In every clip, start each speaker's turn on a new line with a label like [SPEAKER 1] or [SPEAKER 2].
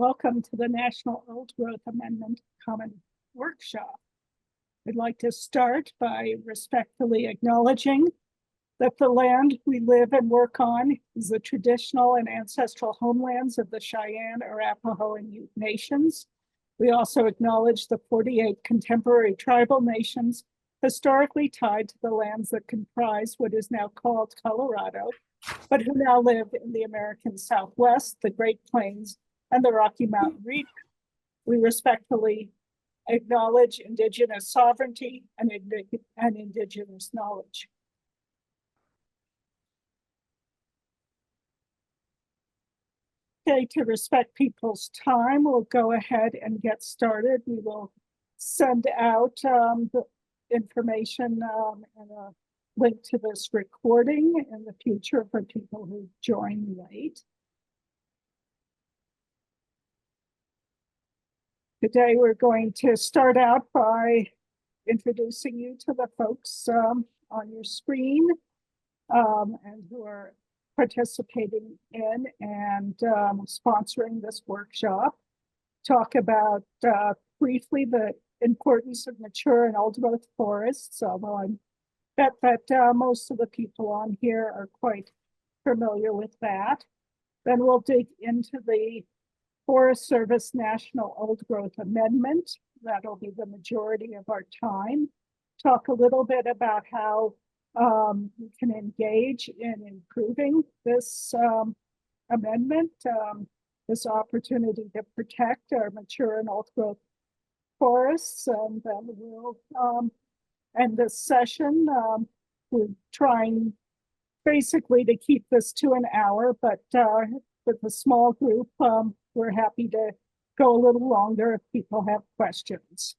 [SPEAKER 1] Welcome to the National Old Growth Amendment Common Workshop. I'd like to start by respectfully acknowledging that the land we live and work on is the traditional and ancestral homelands of the Cheyenne, Arapaho, and Ute nations. We also acknowledge the 48 contemporary tribal nations historically tied to the lands that comprise what is now called Colorado, but who now live in the American Southwest, the Great Plains, and the Rocky Mountain region. We respectfully acknowledge Indigenous sovereignty and Indigenous knowledge. Okay, to respect people's time, we'll go ahead and get started. We will send out the information and a link to this recording in the future for people who join late. Today, we're going to start out by introducing you to the folks on your screen and who are participating in and sponsoring this workshop. Talk about briefly the importance of mature and old growth forests, although I bet that most of the people on here are quite familiar with that. Then we'll dig into the Forest Service National Old Growth Amendment. That'll be the majority of our time. Talk a little bit about how we can engage in improving this amendment, this opportunity to protect our mature and old growth forests. And then we'll end this session. We're trying basically to keep this to an hour, but with a small group, we're happy to go a little longer if people have questions.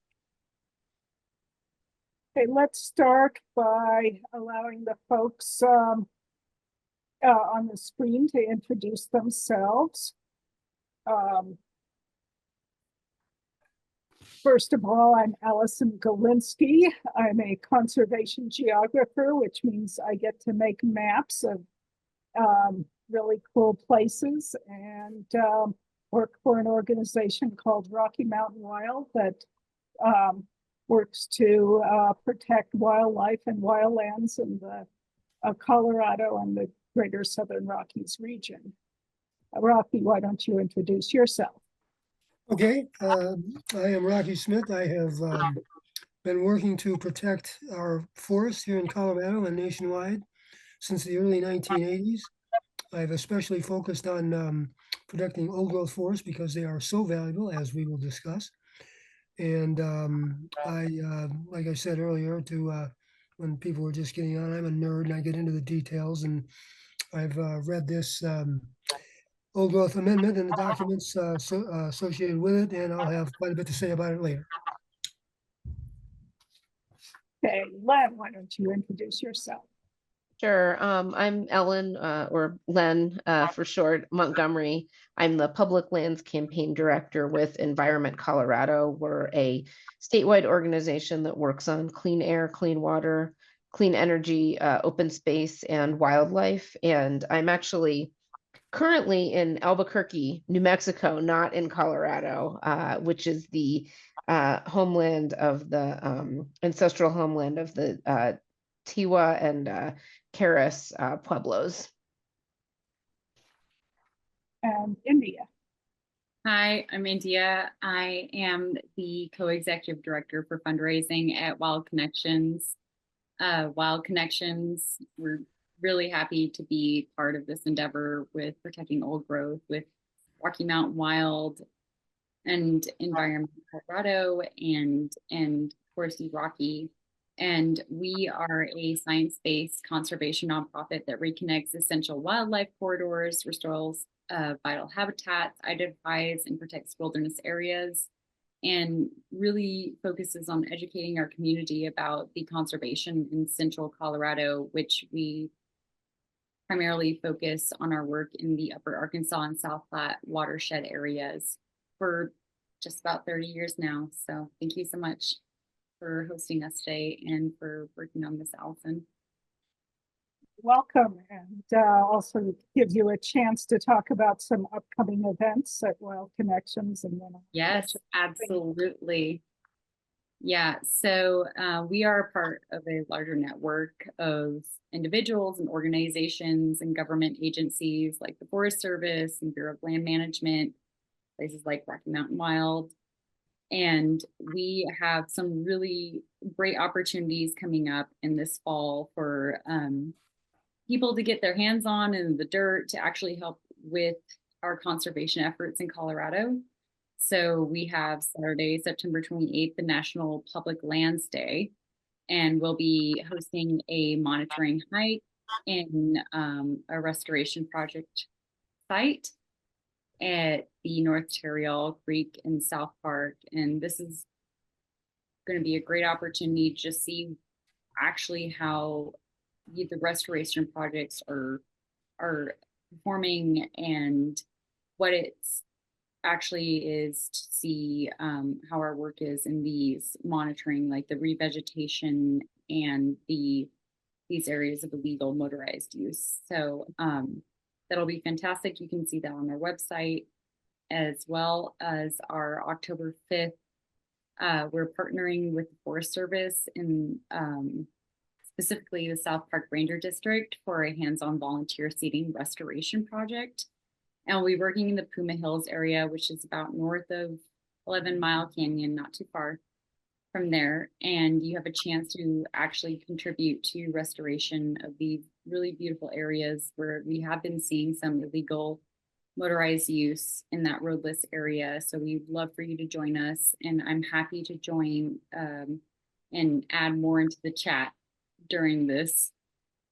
[SPEAKER 1] Okay, let's start by allowing the folks on the screen to introduce themselves. First of all, I'm Allison Galinsky. I'm a conservation geographer, which means I get to make maps of really cool places and work for an organization called Rocky Mountain Wild that works to protect wildlife and wildlands in the Colorado and the greater Southern Rockies region. Rocky, why don't you introduce yourself?
[SPEAKER 2] Okay, I am Rocky Smith. I have been working to protect our forests here in Colorado and nationwide since the early 1980s. I've especially focused on protecting old growth forests because they are so valuable, as we will discuss. And like I said earlier, when people were just getting on, I'm a nerd and I get into the details. And I've read this old growth amendment and the documents associated with it, and I'll have quite a bit to say about it later.
[SPEAKER 1] Okay, Len, why don't you introduce yourself?
[SPEAKER 3] Sure. I'm Ellen, or Len for short, Montgomery. I'm the Public Lands Campaign Director with Environment Colorado. We're a statewide organization that works on clean air, clean water, clean energy, open space, and wildlife. And I'm actually currently in Albuquerque, New Mexico, not in Colorado, which is the homeland of the ancestral homeland of the Tiwa and Keres Pueblos.
[SPEAKER 1] And India.
[SPEAKER 4] Hi, I'm India. I am the co-executive director for fundraising at Wild Connections. Wild Connections, we're really happy to be part of this endeavor with protecting old growth with Rocky Mountain Wild and Environment Colorado and Horsey Rocky. And we are a science-based conservation nonprofit that reconnects essential wildlife corridors, restores vital habitats, identifies and protects wilderness areas, and really focuses on educating our community about the conservation in central Colorado, which we primarily focus on our work in the Upper Arkansas and South Platte watershed areas for just about 30 years now. So thank you so much for hosting us today and for working on this, Allison.
[SPEAKER 1] welcome, and also gives you a chance to talk about some upcoming events at Wild Connections, and then I'll let
[SPEAKER 4] Yes,
[SPEAKER 1] you-
[SPEAKER 4] absolutely. Yeah, so we are part of a larger network of individuals and organizations and government agencies like the Forest Service and Bureau of Land Management, places like Rocky Mountain Wild. And we have some really great opportunities coming up in this fall for people to get their hands on in the dirt to actually help with our conservation efforts in Colorado. So we have Saturday, September 28th, the National Public Lands Day, and we'll be hosting a monitoring hike in a restoration project site at the North Terriel Creek in South Park. And this is going to be a great opportunity to just see actually how the restoration projects are performing and what it's actually is to see how our work is in these monitoring, like the revegetation and these areas of illegal motorized use. So that'll be fantastic. You can see that on our website, as well as our October 5th. We're partnering with the Forest Service in specifically the South Park Ranger District for a hands-on volunteer seating restoration project. And we'll be working in the Puma Hills area, which is about north of 11 Mile Canyon, not too far from there. And you have a chance to actually contribute to restoration of these really beautiful areas where we have been seeing some illegal motorized use in that roadless area. So we'd love for you to join us. And I'm happy to join and add more into the chat during this,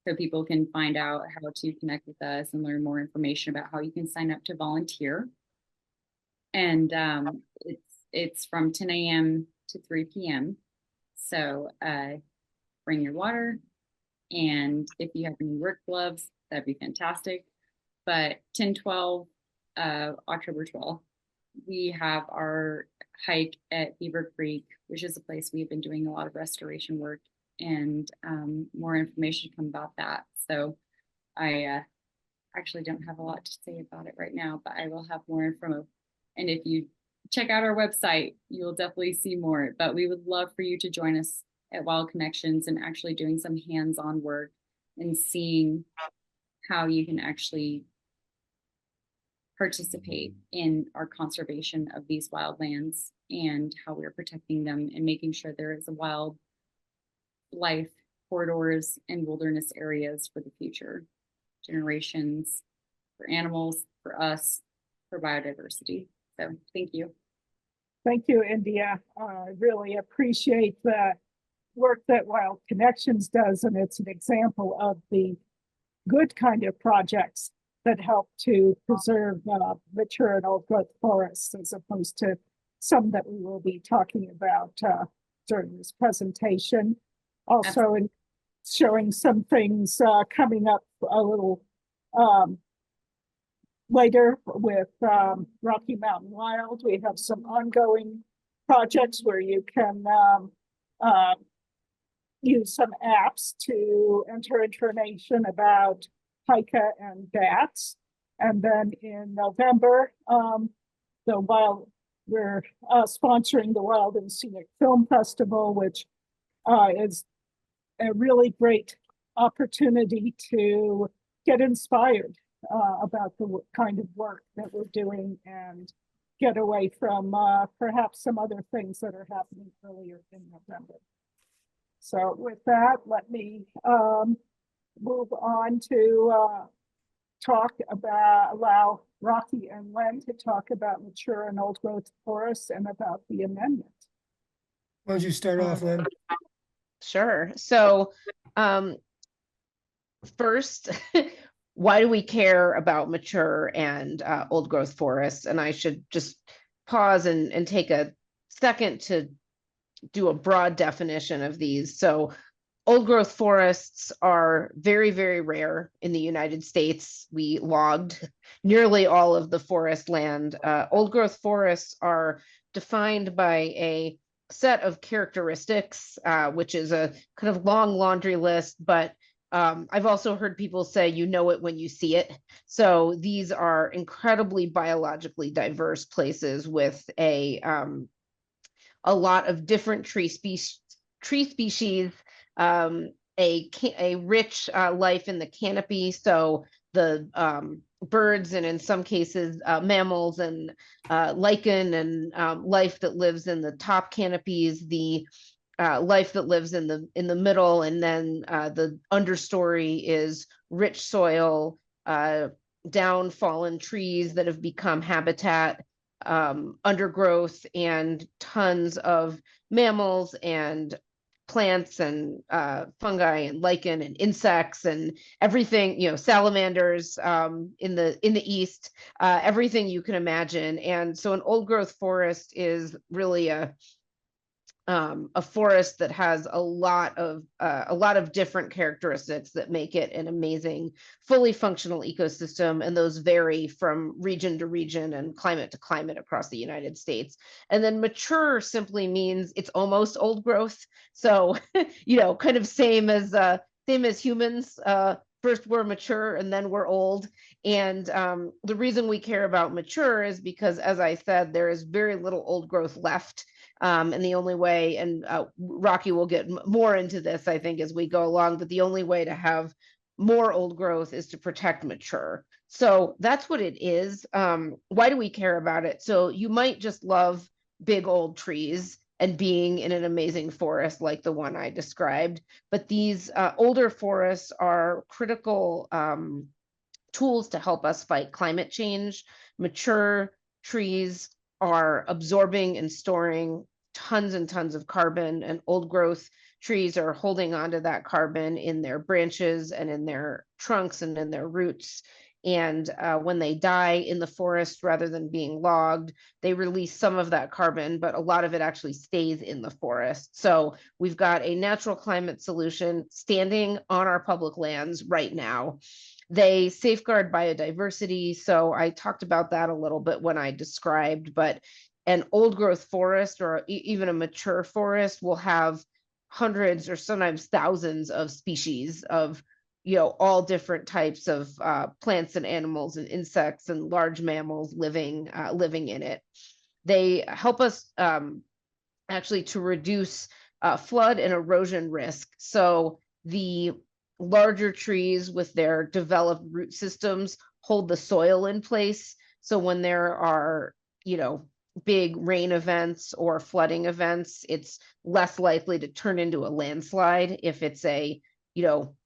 [SPEAKER 4] so people can find out how to connect with us and learn more information about how you can sign up to volunteer. And it's from 10 a.m. to 3 p.m. So bring your water, and if you have any work gloves, that'd be fantastic. But 10/12, October 12th, we have our hike at Beaver Creek, which is a place we've been doing a lot of restoration work, and more information come about that. So I actually don't have a lot to say about it right now, but I will have more info. And if you check out our website, you'll definitely see more. But we would love for you to join us at Wild Connections and actually doing some hands-on work and seeing how you can actually participate in our conservation of these wildlands and how we're protecting them and making sure there is a wild life corridors and wilderness areas for the future generations, for animals, for us, for biodiversity. So thank you.
[SPEAKER 1] Thank you, India. I really appreciate the work that Wild Connections does, and it's an example of the good kind of projects that help to preserve mature and old growth forests, as opposed to some that we will be talking about during this presentation. Also, in showing some things coming up a little later with Rocky Mountain Wild. We have some ongoing projects where you can use some apps to enter information about pika and bats. And then in November, we're sponsoring the Wild and Scenic Film Festival, which is a really great opportunity to get inspired about the kind of work that we're doing and get away from perhaps some other things that are happening earlier in November. So with that, let me move on to allow Rocky and Len to talk about mature and old growth forests and about the amendment.
[SPEAKER 2] Why don't you start off, Len?
[SPEAKER 3] Sure. So first, why do we care about mature and old growth forests? And I should just pause and take a second to do a broad definition of these. So old growth forests are very, very rare in the United States. We logged nearly all of the forest land. Old growth forests are defined by a set of characteristics, which is a kind of long laundry list, but I've also heard people say, you know it when you see it. So these are incredibly biologically diverse places with a lot of different tree species, a rich life in the canopy. So the birds, and in some cases mammals, and lichen, and life that lives in the top canopies, the life that lives in the middle, and then the understory is rich soil, down fallen trees that have become habitat, undergrowth, and tons of mammals and plants, and fungi, and lichen, and insects, and everything, salamanders in the east, everything you can imagine. And so an old growth forest is really a forest that has a lot of different characteristics that make it an amazing, fully functional ecosystem, and those vary from region to region and climate to climate across the United States. And then mature simply means it's almost old growth. So, kind of same as humans. First we're mature and then we're old. And the reason we care about mature is because, as I said, there is very little old growth left. And the only way, and Rocky will get more into this, I think, as we go along, but the only way to have more old growth is to protect mature. So that's what it is. Why do we care about it? So you might just love big old trees and being in an amazing forest like the one I described, but these older forests are critical tools to help us fight climate change. Mature trees are absorbing and storing tons and tons of carbon, and old growth trees are holding onto that carbon in their branches and in their trunks and in their roots. And when they die in the forest, rather than being logged, they release some of that carbon, but a lot of it actually stays in the forest. So we've got a natural climate solution standing on our public lands right now. They safeguard biodiversity. So I talked about that a little bit when I described, but an old growth forest, or even a mature forest, will have hundreds or sometimes thousands of species of, all different types of plants and animals and insects and large mammals living in it. They help us actually to reduce flood and erosion risk. So the larger trees with their developed root systems hold the soil in place. So when there are, big rain events or flooding events, it's less likely to turn into a landslide if it's a,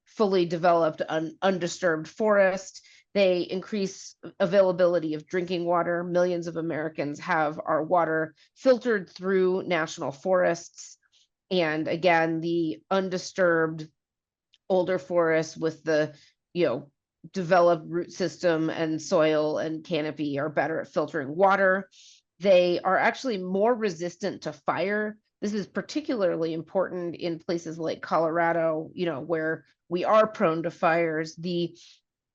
[SPEAKER 3] fully developed, undisturbed forest. They increase availability of drinking water. Millions of Americans have our water filtered through national forests. And again, the undisturbed older forests with the, developed root system and soil and canopy are better at filtering water. They are actually more resistant to fire. This is particularly important in places like Colorado, where we are prone to fires. The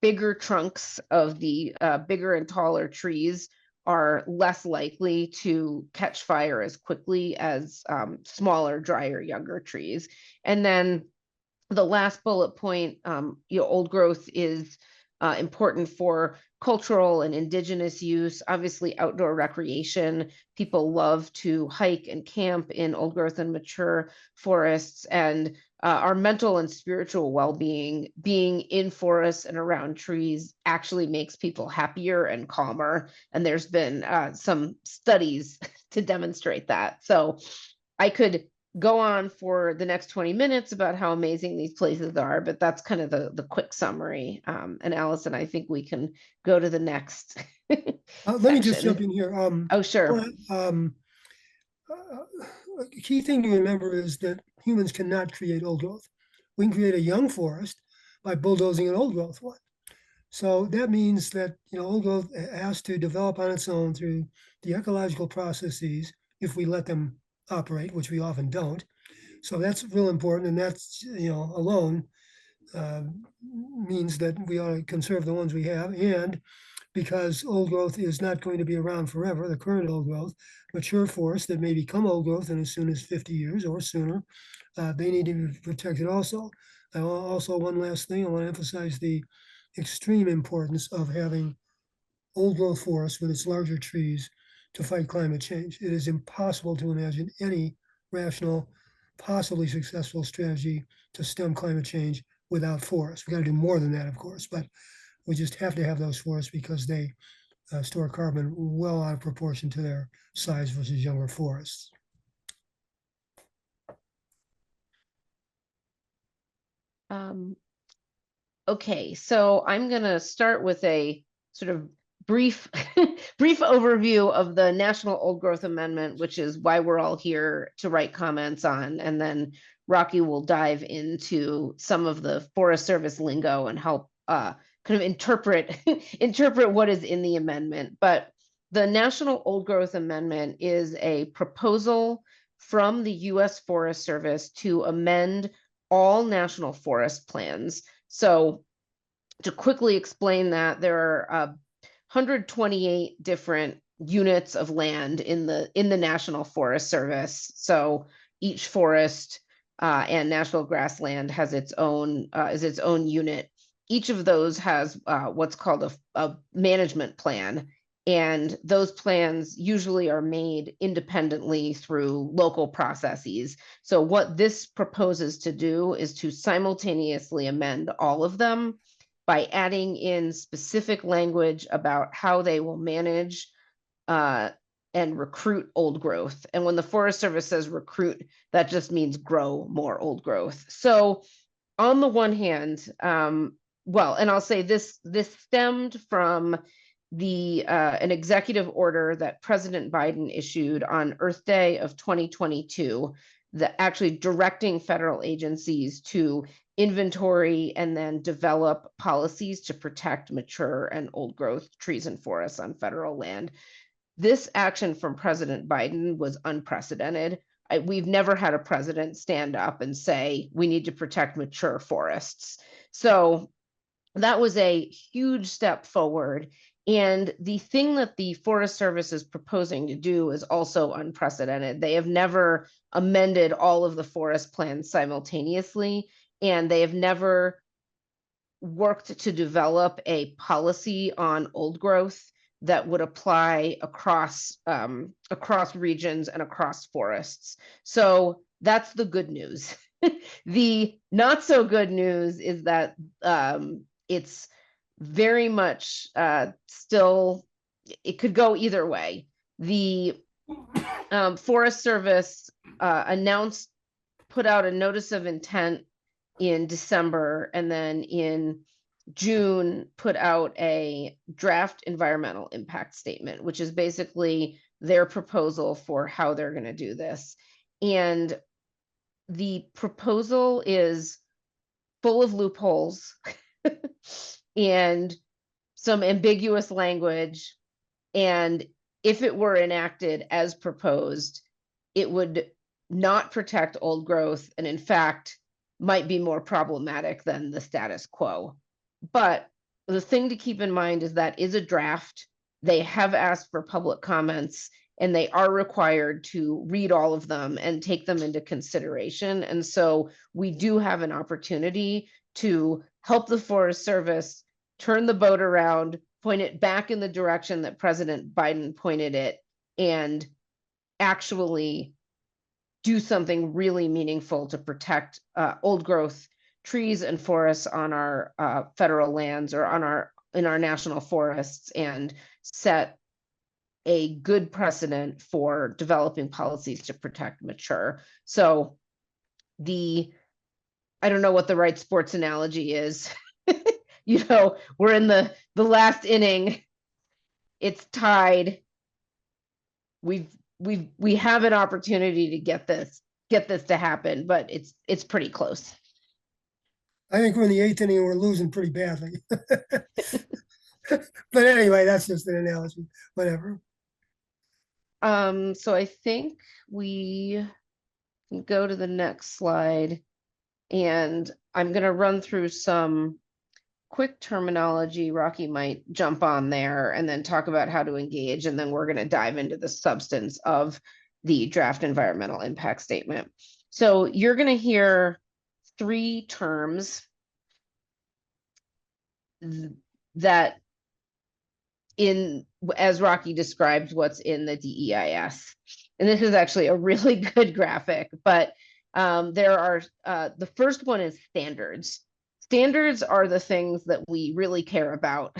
[SPEAKER 3] bigger trunks of the bigger and taller trees are less likely to catch fire as quickly as smaller, drier, younger trees. And then the last bullet point, old growth is important for cultural and indigenous use. Obviously, outdoor recreation. People love to hike and camp in old growth and mature forests, and our mental and spiritual well-being, being in forests and around trees, actually makes people happier and calmer. And there's been some studies to demonstrate that. So I could go on for the next 20 minutes about how amazing these places are, but that's kind of the quick summary. And Allison, I think we can go to the next.
[SPEAKER 2] Let me just jump in here.
[SPEAKER 3] Oh, sure.
[SPEAKER 2] A key thing to remember is that humans cannot create old growth. We can create a young forest by bulldozing an old growth one. So that means that, old growth has to develop on its own through the ecological processes if we let them operate, which we often don't. So that's real important. And that's, alone means that we ought to conserve the ones we have. And because old growth is not going to be around forever, the current old growth, mature forests that may become old growth in as soon as 50 years or sooner, they need to be protected also. Also, one last thing, I want to emphasize the extreme importance of having old growth forests with its larger trees to fight climate change. It is impossible to imagine any rational, possibly successful strategy to stem climate change without forests. We got to do more than that, of course, but we just have to have those forests because they store carbon well out of proportion to their size versus younger forests.
[SPEAKER 3] Okay, so I'm going to start with a sort of brief brief overview of the National Old Growth Amendment, which is why we're all here to write comments on, and then Rocky will dive into some of the Forest Service lingo and help kind of interpret what is in the amendment. But the National Old Growth Amendment is a proposal from the U.S. Forest Service to amend all national forest plans. So to quickly explain that, there are 128 different units of land in the National Forest Service. So each forest and national grassland has its own unit. Each of those has what's called a management plan. And those plans usually are made independently through local processes. So what this proposes to do is to simultaneously amend all of them by adding in specific language about how they will manage and recruit old growth. And when the Forest Service says recruit, that just means grow more old growth. So on the one hand, well, and I'll say this stemmed from an executive order that President Biden issued on Earth Day of 2022, that actually directing federal agencies to inventory and then develop policies to protect mature and old growth trees and forests on federal land. This action from President Biden was unprecedented. We've never had a president stand up and say, we need to protect mature forests. So that was a huge step forward. And the thing that the Forest Service is proposing to do is also unprecedented. They have never amended all of the forest plans simultaneously, and they have never worked to develop a policy on old growth that would apply across regions and across forests. So that's the good news. The not so good news is that it's very much still, it could go either way. The Forest Service put out a notice of intent in December, and then in June put out a draft environmental impact statement, which is basically their proposal for how they're going to do this. And the proposal is full of loopholes and some ambiguous language. And if it were enacted as proposed, it would not protect old growth, and in fact, might be more problematic than the status quo. But the thing to keep in mind is that is a draft. They have asked for public comments, and they are required to read all of them and take them into consideration. And so we do have an opportunity to help the Forest Service turn the boat around, point it back in the direction that President Biden pointed it, and actually do something really meaningful to protect old growth trees and forests on our federal lands or in our national forests, and set a good precedent for developing policies to protect mature. So I don't know what the right sports analogy is. We're in the last inning. It's tied. We have an opportunity to get this to happen, but it's pretty close.
[SPEAKER 2] I think we're in the 8th inning, we're losing pretty badly. But anyway, that's just an analogy, whatever.
[SPEAKER 3] So I think we can go to the next slide, and I'm going to run through some quick terminology. Rocky might jump on there and then talk about how to engage, and then we're going to dive into the substance of the draft environmental impact statement. So you're going to hear 3 terms that as Rocky described, what's in the DEIS. And this is actually a really good graphic, but there are, the first one is standards. Standards are the things that we really care about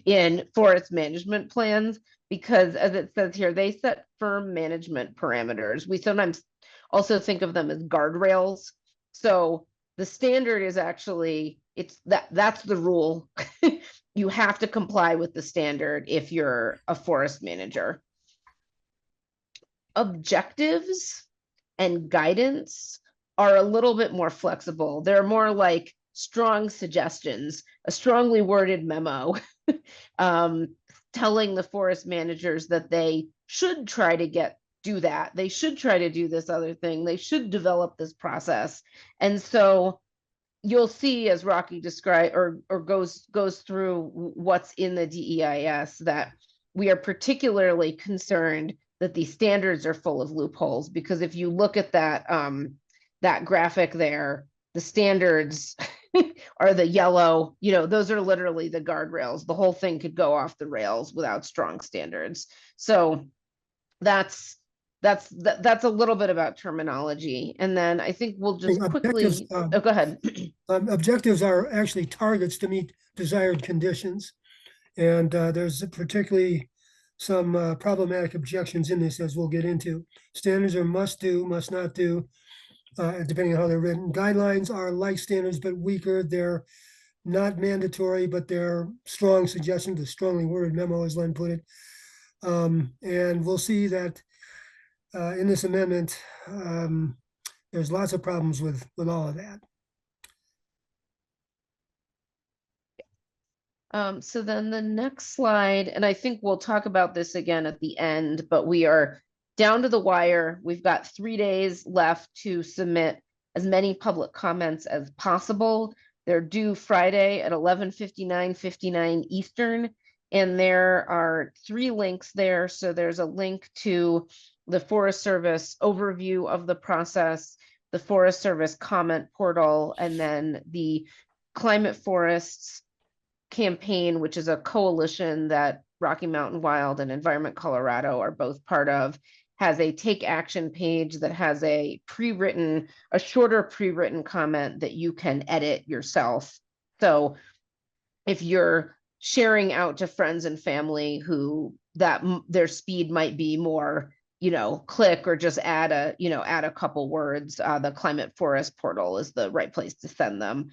[SPEAKER 3] in forest management plans, because as it says here, they set firm management parameters. We sometimes also think of them as guardrails. So the standard is actually, that's the rule. You have to comply with the standard if you're a forest manager. Objectives and guidance are a little bit more flexible. They're more like strong suggestions, a strongly worded memo, telling the forest managers that they should try to do that. They should try to do this other thing. They should develop this process. And so you'll see, as Rocky described or goes through what's in the DEIS, that we are particularly concerned that these standards are full of loopholes, because if you look at that that graphic there, the standards are the yellow, those are literally the guardrails. The whole thing could go off the rails without strong standards. So that's a little bit about terminology. And then I think we'll just quickly, go ahead.
[SPEAKER 2] Objectives are actually targets to meet desired conditions. And there's particularly some problematic objections in this, as we'll get into. Standards are must do, must not do, depending on how they're written. Guidelines are like standards, but weaker. They're not mandatory, but they're strong suggestions, a strongly worded memo, as Len put it. And we'll see that in this amendment, there's lots of problems with all of that.
[SPEAKER 3] So then the next slide, and I think we'll talk about this again at the end, but we are down to the wire. We've got 3 days left to submit as many public comments as possible. They're due Friday at 11:59 Eastern. And there are 3 links there. So there's a link to the Forest Service overview of the process, the Forest Service comment portal, and then the Climate Forests campaign, which is a coalition that Rocky Mountain Wild and Environment Colorado are both part of, has a take action page that has a shorter pre-written comment that you can edit yourself. So if you're sharing out to friends and family who their speed might be more, click or just add a couple words, the Climate Forest portal is the right place to send them.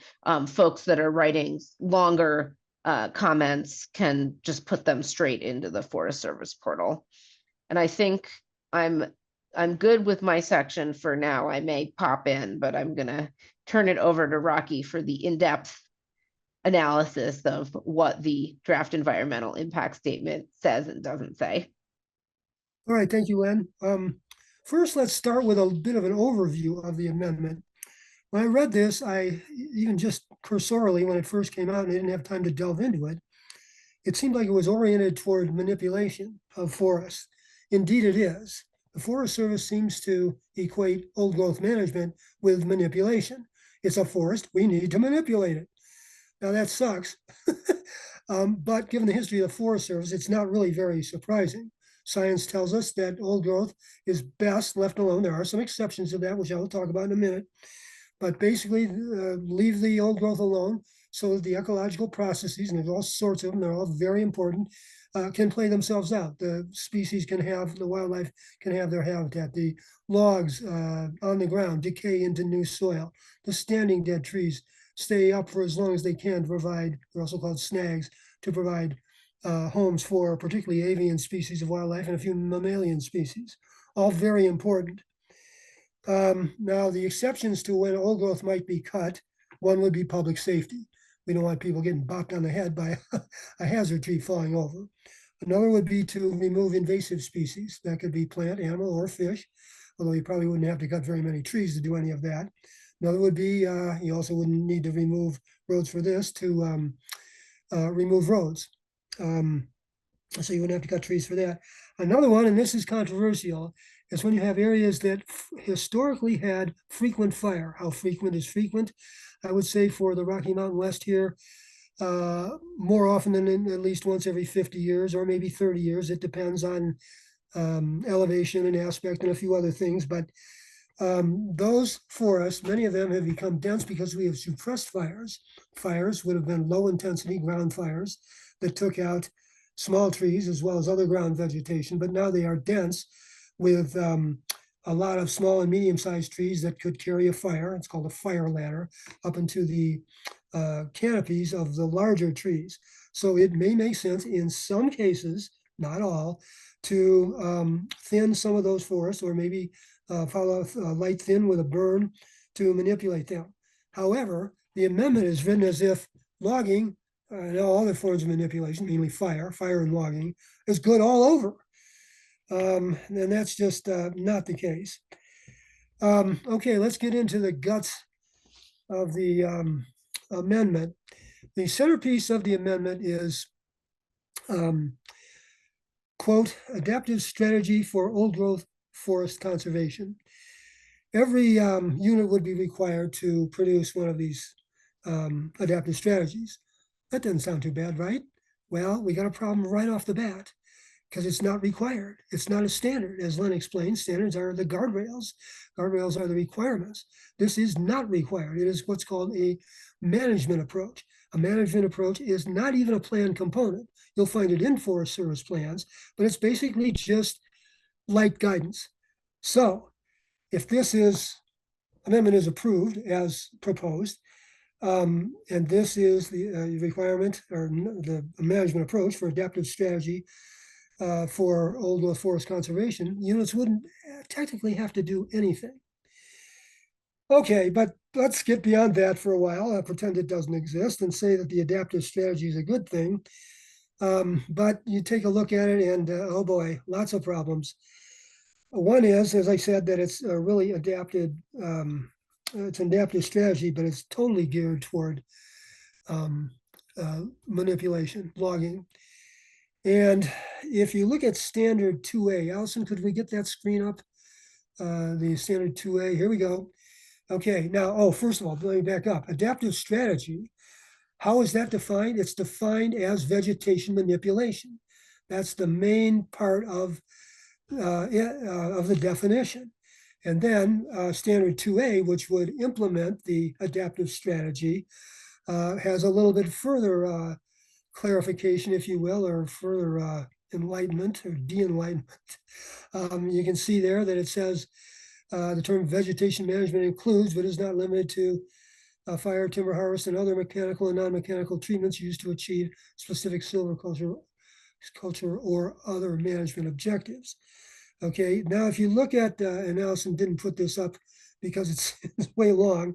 [SPEAKER 3] Folks that are writing longer comments can just put them straight into the Forest Service portal. And I think I'm good with my section for now. I may pop in, but I'm gonna turn it over to Rocky for the in-depth analysis of what the draft environmental impact statement says and doesn't say.
[SPEAKER 2] All right, thank you, Len. First, let's start with a bit of an overview of the amendment. When I read this, I even just cursorily, when it first came out and I didn't have time to delve into it, it seemed like it was oriented toward manipulation of forests. Indeed, it is. The Forest Service seems to equate old growth management with manipulation. It's a forest, we need to manipulate it. Now that sucks, but given the history of the Forest Service, it's not really very surprising. Science tells us that old growth is best left alone. There are some exceptions to that, which I will talk about in a minute. But basically, leave the old growth alone so that the ecological processes, and there's all sorts of them, they're all very important, can play themselves out. The species can have, the wildlife can have their habitat. The logs on the ground decay into new soil. The standing dead trees stay up for as long as they can to provide, they're also called snags, to provide homes for particularly avian species of wildlife and a few mammalian species. All very important. Now, the exceptions to when old growth might be cut, one would be public safety. We don't want people getting bopped on the head by a hazard tree falling over. Another would be to remove invasive species. That could be plant, animal, or fish, although you probably wouldn't have to cut very many trees to do any of that. Another would be, you also wouldn't need to remove roads for this, to remove roads. So you wouldn't have to cut trees for that. Another one, and this is controversial, is when you have areas that historically had frequent fire. How frequent is frequent? I would say for the Rocky Mountain West here, more often than at least once every 50 years or maybe 30 years. It depends on elevation and aspect and a few other things. But those forests, many of them have become dense because we have suppressed fires. Fires would have been low intensity ground fires that took out small trees as well as other ground vegetation, but now they are dense with a lot of small and medium-sized trees that could carry a fire. It's called a fire ladder up into the canopies of the larger trees. So it may make sense in some cases, not all, to thin some of those forests or maybe follow light thin with a burn to manipulate them. However, the amendment is written as if logging and all other forms of manipulation, mainly fire and logging, is good all over. And that's just not the case. Okay, let's get into the guts of the amendment. The centerpiece of the amendment is, quote, adaptive strategy for old growth forest conservation. Every unit would be required to produce one of these adaptive strategies. That doesn't sound too bad, right? Well, we got a problem right off the bat because it's not required. It's not a standard. As Len explained, standards are the guardrails. Guardrails are the requirements. This is not required. It is what's called a management approach. A management approach is not even a plan component. You'll find it in Forest Service plans, but it's basically just light guidance. So if this amendment is approved as proposed, and this is the requirement or the management approach for adaptive strategy for old growth forest conservation, units wouldn't technically have to do anything. Okay, but let's get beyond that for a while, pretend it doesn't exist and say that the adaptive strategy is a good thing. But you take a look at it and oh boy, lots of problems. One is, as I said, that it's really adapted, it's an adaptive strategy, but it's totally geared toward manipulation, logging. And if you look at standard 2A, Allison, could we get that screen up? The standard 2A, here we go. Okay, now, first of all, let me back up. Adaptive strategy, how is that defined? It's defined as vegetation manipulation. That's the main part of the definition. And then standard 2A, which would implement the adaptive strategy, has a little bit further clarification, if you will, or further enlightenment or de-enlightenment. You can see there that it says the term vegetation management includes, but is not limited to, fire, timber harvest, and other mechanical and non-mechanical treatments used to achieve specific silviculture or other management objectives. Okay, now if you look at, and Allison didn't put this up because it's way long,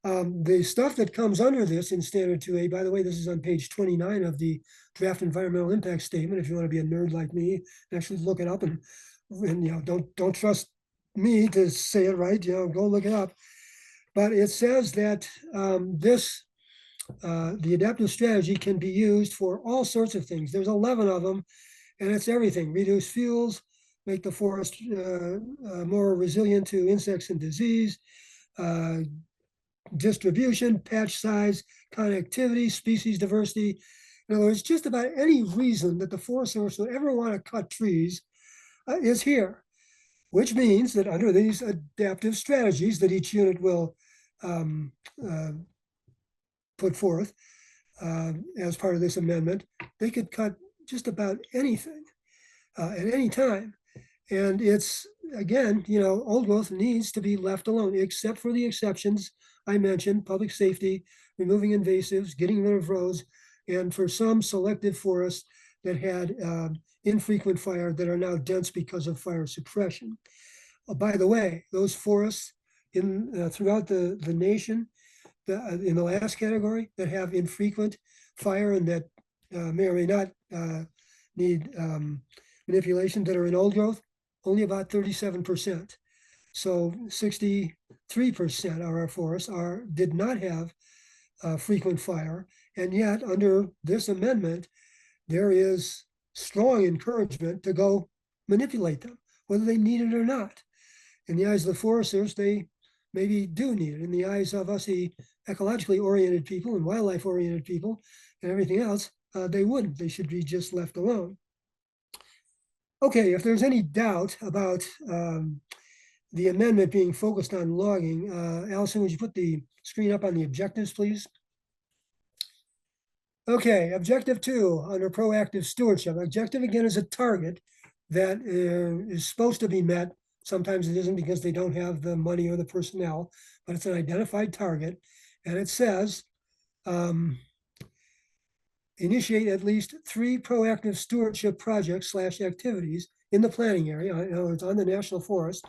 [SPEAKER 2] the stuff that comes under this in standard 2A, by the way, this is on page 29 of the draft environmental impact statement. If you want to be a nerd like me, actually look it up and don't trust me to say it right, go look it up. But it says that the adaptive strategy can be used for all sorts of things. There's 11 of them, and it's everything: reduce fuels, make the forest more resilient to insects and disease, distribution, patch size, connectivity, species diversity. In other words, just about any reason that the Forest Service will ever want to cut trees is here, which means that under these adaptive strategies that each unit will put forth as part of this amendment, they could cut just about anything at any time. And it's, again, old growth needs to be left alone, except for the exceptions I mentioned: public safety, removing invasives, getting rid of roads, and for some selective forests that had infrequent fire that are now dense because of fire suppression. By the way, those forests throughout the nation, in the last category, that have infrequent fire and that may or may not need manipulation, that are in old growth, only about 37%. So 63% of our forests did not have frequent fire. And yet under this amendment, there is strong encouragement to go manipulate them. whether they need it or not. In the eyes of the Forest Service, they maybe do need it. In the eyes of us, the ecologically oriented people and wildlife oriented people and everything else, they wouldn't. They should be just left alone. Okay, if there's any doubt about the amendment being focused on logging, Allison, would you put the screen up on the objectives, please? Okay, objective 2 under proactive stewardship. Objective again is a target that is supposed to be met. Sometimes it isn't because they don't have the money or the personnel, but it's an identified target. And it says, initiate at least 3 proactive stewardship projects / activities in the planning area, in other words, on the national forest,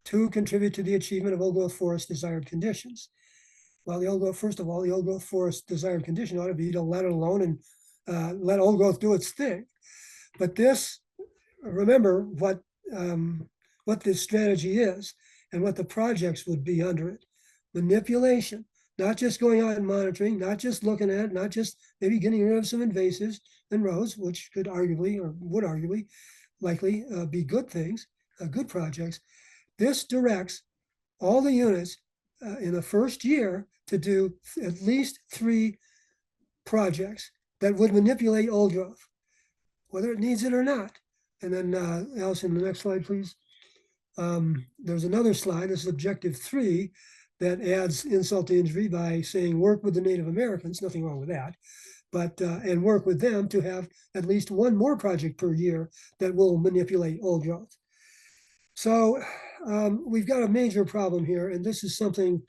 [SPEAKER 2] to contribute to the achievement of old growth forest desired conditions. Well, the old growth, first of all, the old growth forest desired condition ought to be to let it alone and let old growth do its thing. But this, remember what this strategy is and what the projects would be under it. Manipulation, not just going out and monitoring, not just looking at, not just maybe getting rid of some invasives and roads, which could arguably or would arguably likely be good things, good projects. This directs all the units in the first year to do at least 3 projects that would manipulate old growth, whether it needs it or not. And then Allison, the next slide, please. There's another slide, this is objective 3, that adds insult to injury by saying work with the Native Americans, nothing wrong with that, but and work with them to have at least 1 more project per year that will manipulate old growth. So we've got a major problem here, and this is something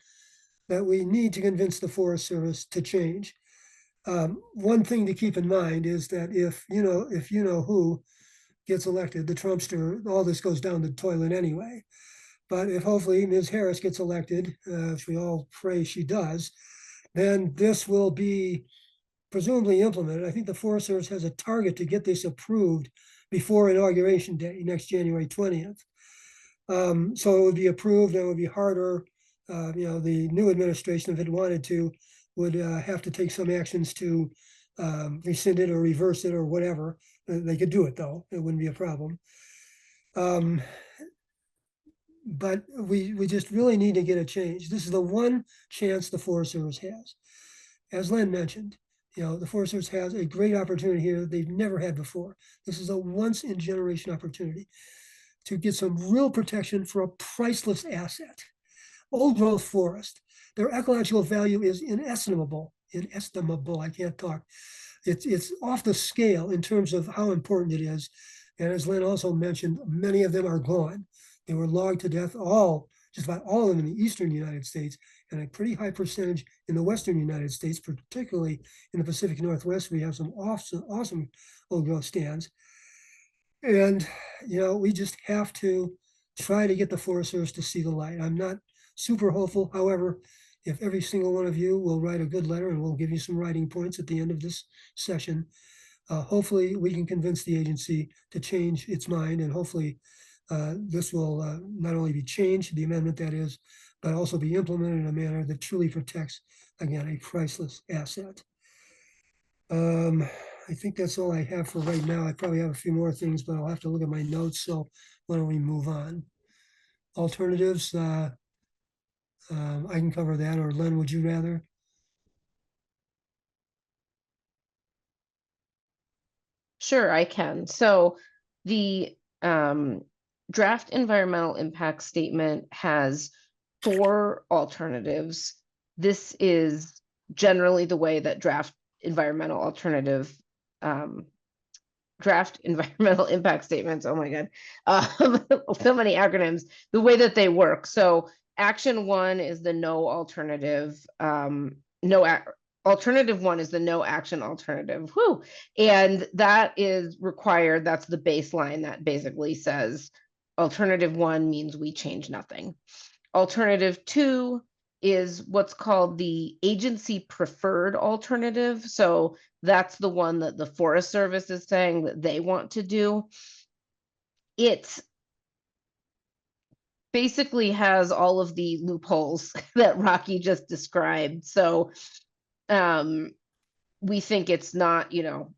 [SPEAKER 2] that we need to convince the Forest Service to change. One thing to keep in mind is that if you know who gets elected, the Trumpster, all this goes down the toilet anyway. But if hopefully Ms. Harris gets elected, which we all pray she does, then this will be presumably implemented. I think the Forest Service has a target to get this approved before Inauguration Day, next January 20th. So it would be approved, and it would be harder. The new administration, if it wanted to, would have to take some actions to rescind it or reverse it or whatever. They could do it though, it wouldn't be a problem. But we just really need to get a change. This is the one chance the Forest Service has. As Len mentioned, the Forest Service has a great opportunity here they've never had before. This is a once in generation opportunity to get some real protection for a priceless asset. Old growth forest, their ecological value is inestimable, I can't talk. It's off the scale in terms of how important it is. And as Len also mentioned, many of them are gone. They were logged to death, just about all of them in the eastern United States, and a pretty high percentage in the western United States, particularly in the Pacific Northwest. We have some awesome old growth stands. And, we just have to try to get the Forest Service to see the light. I'm not super hopeful. However, if every single one of you will write a good letter, and we'll give you some writing points at the end of this session, hopefully we can convince the agency to change its mind, and hopefully this will not only be changed, the amendment that is, but also be implemented in a manner that truly protects, again, a priceless asset. I think that's all I have for right now. I probably have a few more things, but I'll have to look at my notes. So why don't we move on? Alternatives, I can cover that, or Len, would you rather?
[SPEAKER 3] Sure, I can. So the draft environmental impact statement has 4 alternatives. This is generally the way that draft environmental impact statements, oh my God, so many acronyms, the way that they work. So action 1 is the no alternative, alternative 1 is the no action alternative. Whew. And that is required. That's the baseline that basically says alternative 1 means we change nothing. Alternative 2 is what's called the agency preferred alternative. So that's the one that the Forest Service is saying that they want to do. It basically has all of the loopholes that Rocky just described. So we think it's not,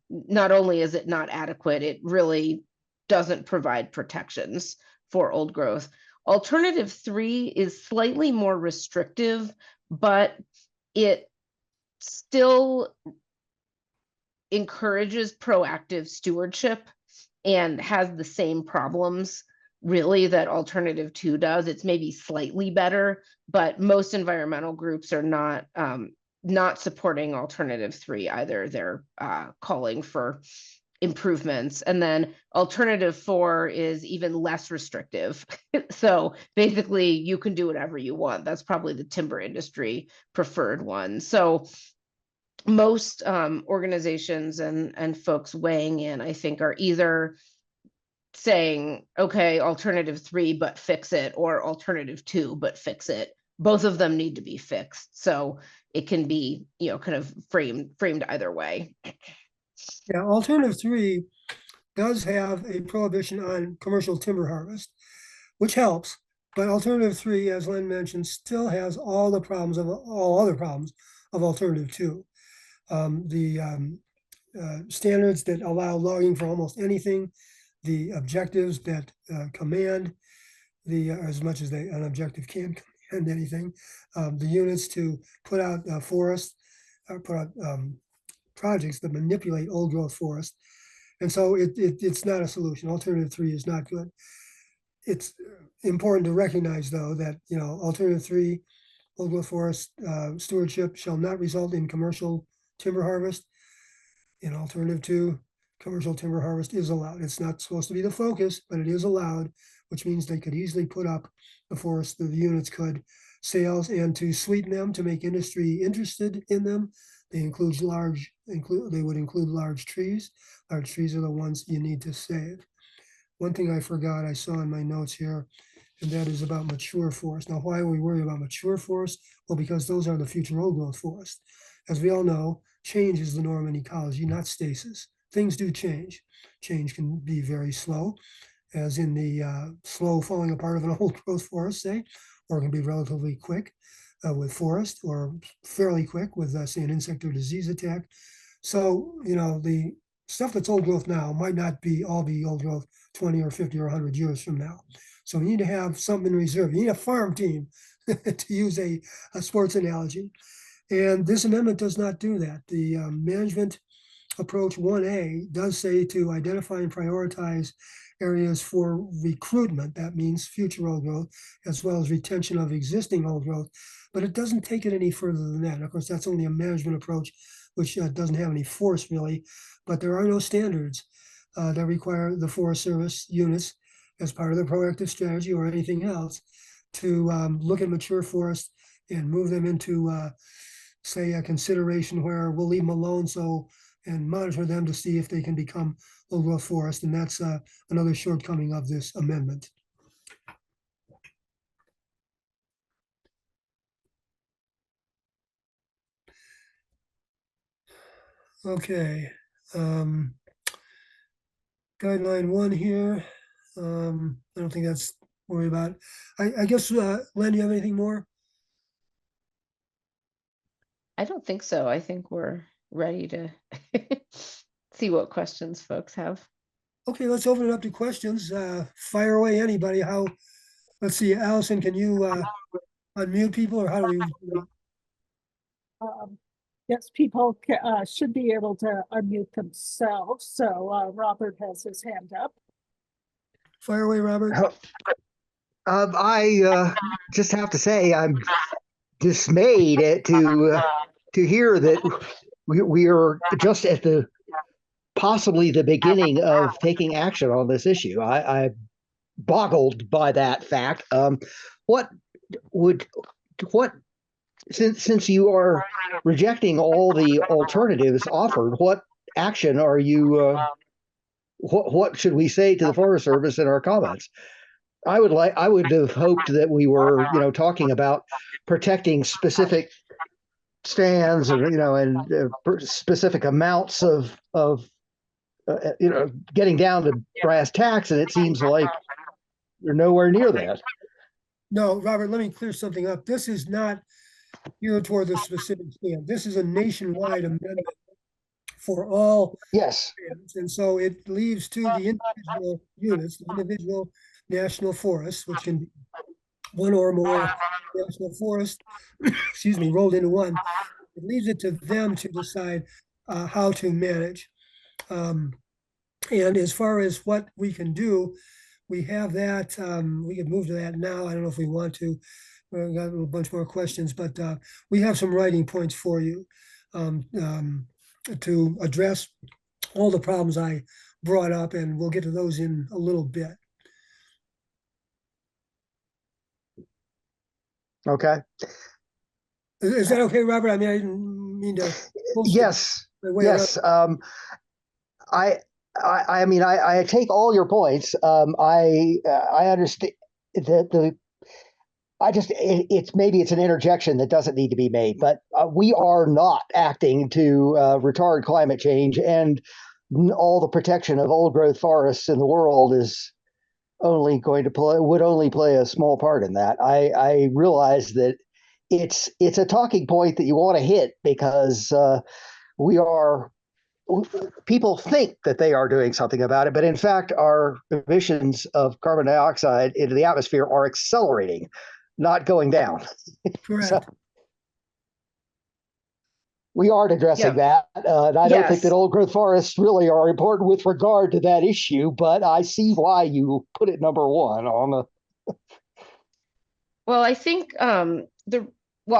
[SPEAKER 3] not only is it not adequate, it really doesn't provide protections for old growth. Alternative 3 is slightly more restrictive, but it still encourages proactive stewardship and has the same problems really that alternative 2 does. It's maybe slightly better, but most environmental groups are not supporting alternative 3 either. They're calling for improvements. And then alternative 4 is even less restrictive. So basically you can do whatever you want. That's probably the timber industry preferred one. So most organizations and folks weighing in, I think, are either saying, okay, alternative 3, but fix it, or alternative 2, but fix it. Both of them need to be fixed. So it can be, kind of framed either way.
[SPEAKER 2] Yeah, alternative 3 does have a prohibition on commercial timber harvest, which helps. But alternative 3, as Len mentioned, still has all other problems of alternative 2. The standards that allow logging for almost anything, the objectives that command as much as an objective can command anything, the units to put out forest, put out projects that manipulate old growth forest. And so it's not a solution. Alternative 3 is not good. It's important to recognize, though, that alternative 3, old growth forest stewardship shall not result in commercial timber harvest. In alternative 2, commercial timber harvest is allowed. It's not supposed to be the focus, but it is allowed, which means they could easily put up the forest, the units could, sales, and to sweeten them, to make industry interested in them. They would include large trees. Large trees are the ones you need to save. One thing I forgot, I saw in my notes here, and that is about mature forest. Now, why are we worried about mature forest? Well, because those are the future old growth forests. As we all know, change is the norm in ecology, not stasis. Things do change. Change can be very slow, as in the slow falling apart of an old growth forest, say, or it can be relatively quick with forest, or fairly quick with, say, an insect or disease attack. So, the stuff that's old growth now might not all be old growth 20 or 50 or 100 years from now. So we need to have something in reserve. You need a farm team, to use a sports analogy. And this amendment does not do that. The management approach 1A does say to identify and prioritize areas for recruitment. That means future old growth, as well as retention of existing old growth. But it doesn't take it any further than that. Of course, that's only a management approach, which doesn't have any force really. But there are no standards that require the Forest Service units, as part of the proactive strategy or anything else, to look at mature forests and move them into, say, a consideration where we'll leave them alone and monitor them to see if they can become old growth forest. And that's another shortcoming of this amendment. Okay. Guideline 1 here. I don't think that's worried about. I guess, Len, do you have anything more?
[SPEAKER 3] I don't think so. I think we're ready to see what questions folks have.
[SPEAKER 2] Okay, let's open it up to questions. Fire away, anybody. Let's see, Allison, can you unmute people, or how do we?
[SPEAKER 1] Yes, people should be able to unmute themselves. So Robert has his hand up.
[SPEAKER 2] Fire away, Robert.
[SPEAKER 5] I just have to say I'm dismayed to hear that we are just at possibly the beginning of taking action on this issue. I'm boggled by that fact. Since you are rejecting all the alternatives offered, what action are you? What should we say to the Forest Service in our comments? I would have hoped that we were, talking about protecting specific stands and specific amounts of getting down to brass tacks, and it seems like we're nowhere near that.
[SPEAKER 2] No, Robert, let me clear something up. This is not geared toward the specific stand. This is a nationwide amendment for all
[SPEAKER 5] Yes.
[SPEAKER 2] stands. And so it leaves to the individual units, the individual national forests, which can be one or more national forests, excuse me, rolled into one. It leaves it to them to decide how to manage. And as far as what we can do, we have that. We could move to that now. I don't know if we want to. We've got a bunch more questions, but we have some writing points for you to address all the problems I brought up, and we'll get to those in a little bit.
[SPEAKER 5] Okay.
[SPEAKER 2] Is that okay, Robert? I mean, I didn't mean to.
[SPEAKER 5] Yes. Yes. I mean, I take all your points. I understand that maybe it's an interjection that doesn't need to be made, but we are not acting to retard climate change, and all the protection of old growth forests in the world is only would only play a small part in that. I realize that it's a talking point that you want to hit because people think that they are doing something about it, but in fact, our emissions of carbon dioxide into the atmosphere are accelerating, not going down.
[SPEAKER 2] Correct.
[SPEAKER 5] So we aren't addressing that. And I don't think that old growth forests really are important with regard to that issue, but I see why you put it number one on the.
[SPEAKER 3] Well, I think I'll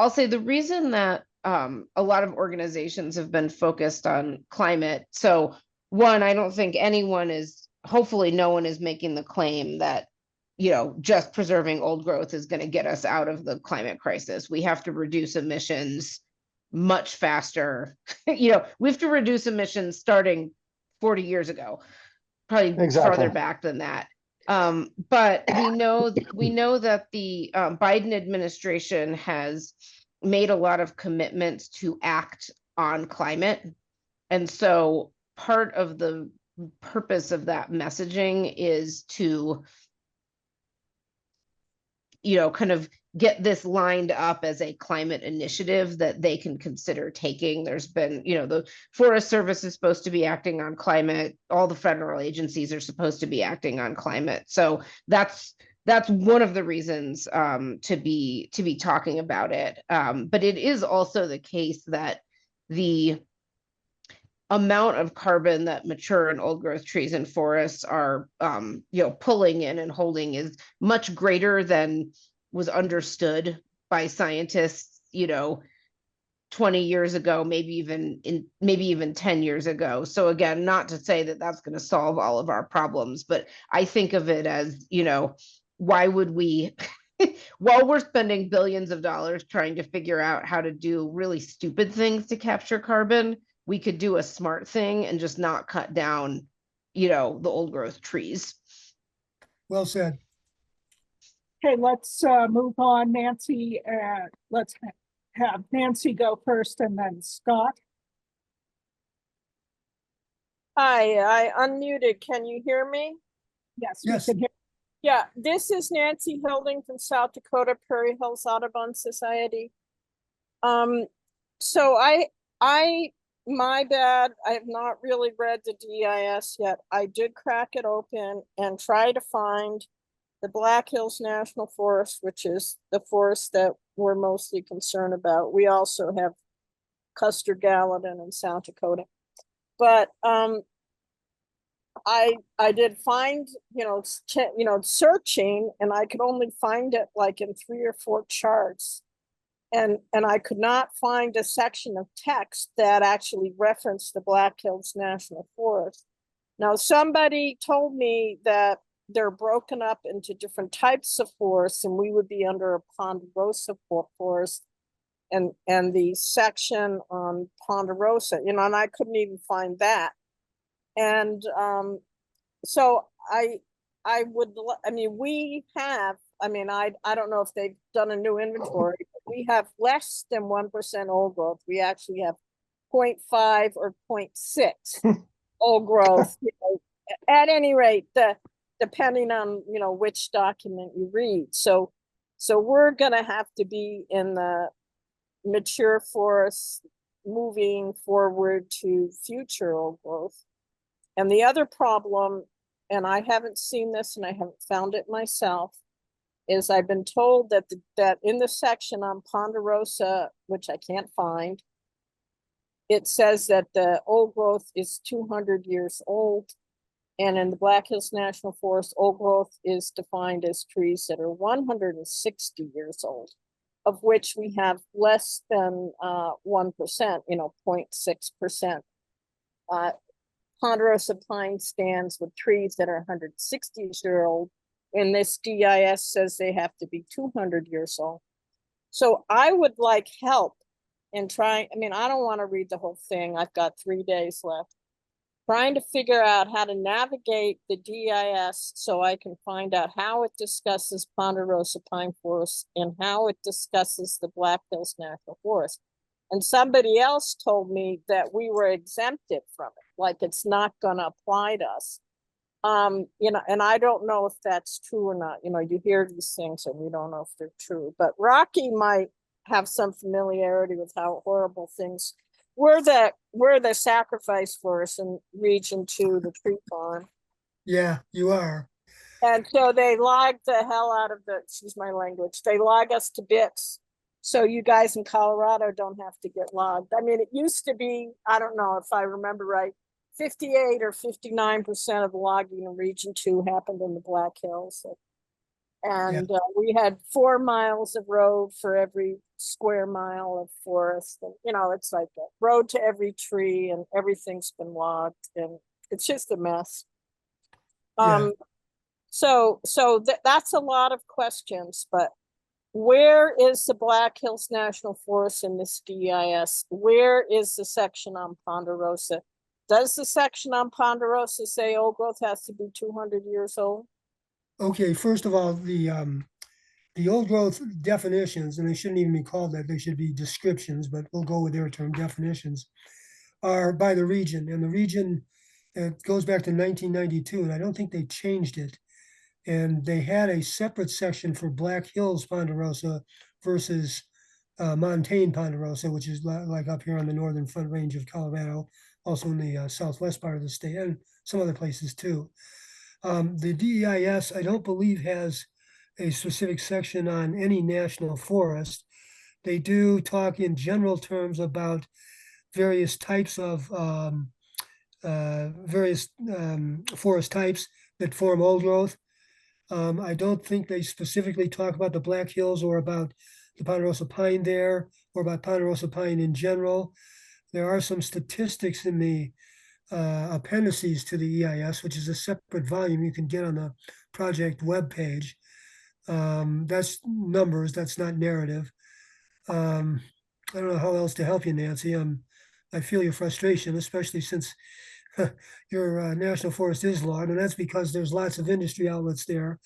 [SPEAKER 3] say the reason that a lot of organizations have been focused on climate. So one, I don't think hopefully no one is making the claim that, just preserving old growth is going to get us out of the climate crisis. We have to reduce emissions much faster. We have to reduce emissions starting 40 years ago, probably farther back than that. But we know that the Biden administration has made a lot of commitments to act on climate. And so part of the purpose of that messaging is to, kind of get this lined up as a climate initiative that they can consider taking. There's been, the Forest Service is supposed to be acting on climate. All the federal agencies are supposed to be acting on climate. So that's one of the reasons to be talking about it. But it is also the case that the amount of carbon that mature and old growth trees and forests are pulling in and holding is much greater than was understood by scientists 20 years ago, maybe even 10 years ago. So again, not to say that that's going to solve all of our problems, but I think of it as, why would we while we're spending billions of dollars trying to figure out how to do really stupid things to capture carbon, we could do a smart thing and just not cut down, the old growth trees.
[SPEAKER 2] Well said.
[SPEAKER 1] Okay, let's move on, Nancy. Let's have Nancy go first and then Scott.
[SPEAKER 6] Hi, I unmuted. Can you hear me?
[SPEAKER 1] Yes,
[SPEAKER 2] yes.
[SPEAKER 1] we can hear.
[SPEAKER 6] Yeah, this is Nancy Hilding from South Dakota Prairie Hills Audubon Society. So my bad, I have not really read the DEIS yet. I did crack it open and try to find the Black Hills National Forest, which is the forest that we're mostly concerned about. We also have Custer Gallatin in South Dakota. But I did find, searching, and I could only find it like in 3 or 4 charts. And I could not find a section of text that actually referenced the Black Hills National Forest. Now, somebody told me that they're broken up into different types of forests, and we would be under a ponderosa forest and the section on ponderosa, and I couldn't even find that. And so we have, I don't know if they've done a new inventory, but we have less than 1% old growth. We actually have 0.5 or 0.6 old growth. At any rate, depending on, which document you read. So we're gonna have to be in the mature forests moving forward to future old growth. And the other problem and I haven't seen this and I haven't found it myself, is I've been told that that in the section on Ponderosa, which I can't find, it says that the old growth is 200 years old. And in the Black Hills National Forest, old growth is defined as trees that are 160 years old, of which we have less than 1%, 0.6%. Ponderosa pine stands with trees that are 160 years old, and this DEIS says they have to be 200 years old. So I would like help in trying, I don't want to read the whole thing. I've got 3 days left. Trying to figure out how to navigate the DEIS so I can find out how it discusses Ponderosa pine forest and how it discusses the Black Hills National Forest. And somebody else told me that we were exempted from it, like it's not going to apply to us. And I don't know if that's true or not. You hear these things and we don't know if they're true, but Rocky might have some familiarity with how horrible things were. The sacrifice forest in Region 2, the tree farm.
[SPEAKER 2] Yeah, you are.
[SPEAKER 6] And so they log the hell out of excuse my language, they log us to bits. So you guys in Colorado don't have to get logged. It used to be, I don't know if I remember right, 58 or 59% of the logging in Region 2 happened in the Black Hills. And we had 4 miles of road for every square mile of forest. And, it's like a road to every tree and everything's been logged and it's just a mess.
[SPEAKER 2] Yeah.
[SPEAKER 6] So that's a lot of questions, but where is the Black Hills National Forest in this DEIS? Where is the section on Ponderosa? Does the section on Ponderosa say old growth has to be 200 years old?
[SPEAKER 2] Okay, first of all, the old growth definitions, and they shouldn't even be called that, they should be descriptions, but we'll go with their term, definitions, are by the region. And the region, it goes back to 1992, and I don't think they changed it. And they had a separate section for Black Hills Ponderosa versus Montane Ponderosa, which is like up here on the northern Front Range of Colorado, also in the southwest part of the state, and some other places too. The DEIS, I don't believe, has a specific section on any national forest. They do talk in general terms about various types of forest types that form old growth. I don't think they specifically talk about the Black Hills or about the Ponderosa pine there, or about Ponderosa pine in general. There are some statistics in the appendices to the EIS, which is a separate volume you can get on the project webpage. That's numbers, that's not narrative. I don't know how else to help you, Nancy. I feel your frustration, especially since your national forest is logged, and that's because there's lots of industry outlets there.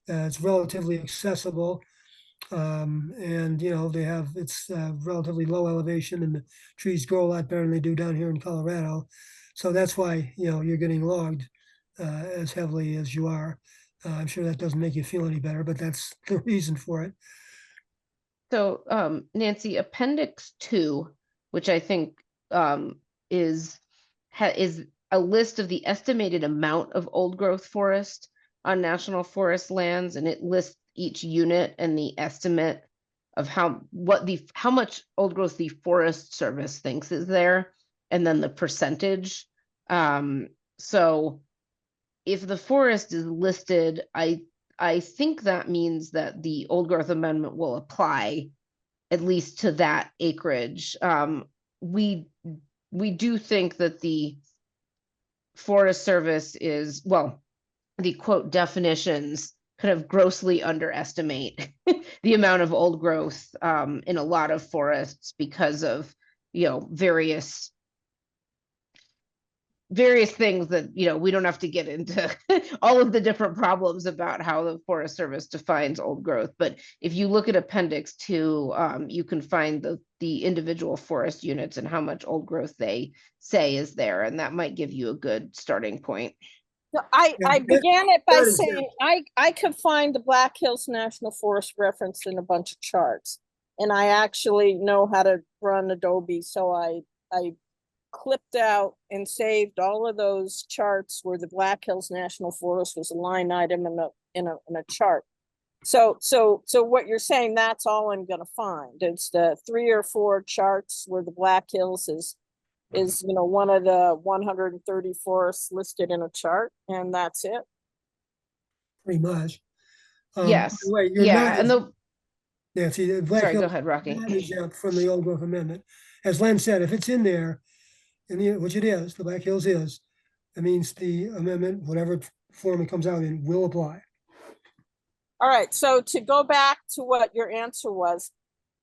[SPEAKER 2] It's relatively accessible, and it's relatively low elevation, and the trees grow a lot better than they do down here in Colorado. So that's why you're getting logged as heavily as you are. I'm sure that doesn't make you feel any better, but that's the reason for it.
[SPEAKER 3] So Nancy, Appendix 2, which I think is a list of the estimated amount of old growth forest on national forest lands, and it lists each unit and the estimate of how much old growth the Forest Service thinks is there, and then the percentage. So if the forest is listed, I think that means that the old growth amendment will apply at least to that acreage. We do think that the Forest Service is, well, the quote definitions kind of grossly underestimate the amount of old growth in a lot of forests because of various things that we don't have to get into all of the different problems about how the Forest Service defines old growth. But if you look at Appendix 2, you can find the individual forest units and how much old growth they say is there, and that might give you a good starting point.
[SPEAKER 6] I began it by saying I could find the Black Hills National Forest referenced in a bunch of charts, and I actually know how to run Adobe, so I clipped out and saved all of those charts where the Black Hills National Forest was a line item in a chart. So what you're saying, that's all I'm gonna find. It's the 3 or 4 charts where the Black Hills is, you know, one of the 130 forests listed in a chart, and that's it.
[SPEAKER 2] Pretty much. By the
[SPEAKER 3] Yes,
[SPEAKER 2] way, you're
[SPEAKER 3] yeah,
[SPEAKER 2] not,
[SPEAKER 3] and the,
[SPEAKER 2] Nancy, the Black
[SPEAKER 3] sorry, go
[SPEAKER 2] Hills
[SPEAKER 3] ahead, Rocky.
[SPEAKER 2] not exempt from the old growth amendment. As Len said, if it's in there, which it is, the Black Hills is, that means the amendment, whatever form it comes out in, will apply.
[SPEAKER 6] All right, so to go back to what your answer was,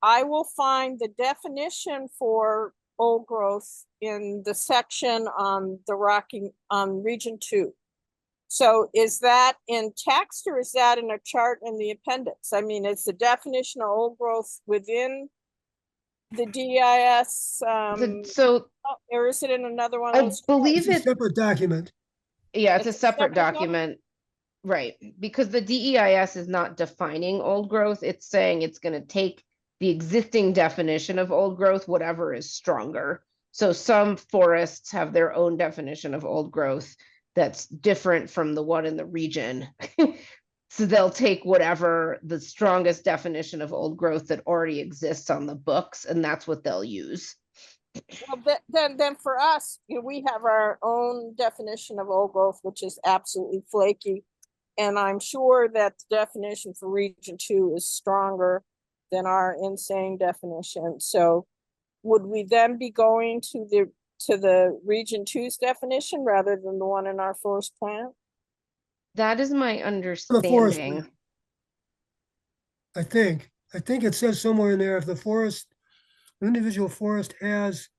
[SPEAKER 6] I will find the definition for old growth in the section on the Region 2. So is that in text or is that in a chart in the appendix? I mean, is the definition of old growth within the DEIS,
[SPEAKER 3] So
[SPEAKER 6] or is it in another one of
[SPEAKER 3] I
[SPEAKER 6] those?
[SPEAKER 3] believe
[SPEAKER 2] It's a
[SPEAKER 3] it,
[SPEAKER 2] separate document.
[SPEAKER 3] yeah, it's a
[SPEAKER 6] It's a
[SPEAKER 3] separate
[SPEAKER 6] separate document?
[SPEAKER 3] document. Right, because the DEIS is not defining old growth, it's saying it's gonna take the existing definition of old growth, whatever is stronger. So some forests have their own definition of old growth that's different from the one in the region. So they'll take whatever the strongest definition of old growth that already exists on the books, and that's what they'll use.
[SPEAKER 6] Well, then for us, you know, we have our own definition of old growth, which is absolutely flaky. And I'm sure that the definition for Region 2 is stronger than our insane definition. So would we then be going to the Region 2's definition rather than the one in our forest plan?
[SPEAKER 3] That is my
[SPEAKER 2] forest
[SPEAKER 3] understanding.
[SPEAKER 2] plan. I think it says somewhere in there, if the forest, individual forest has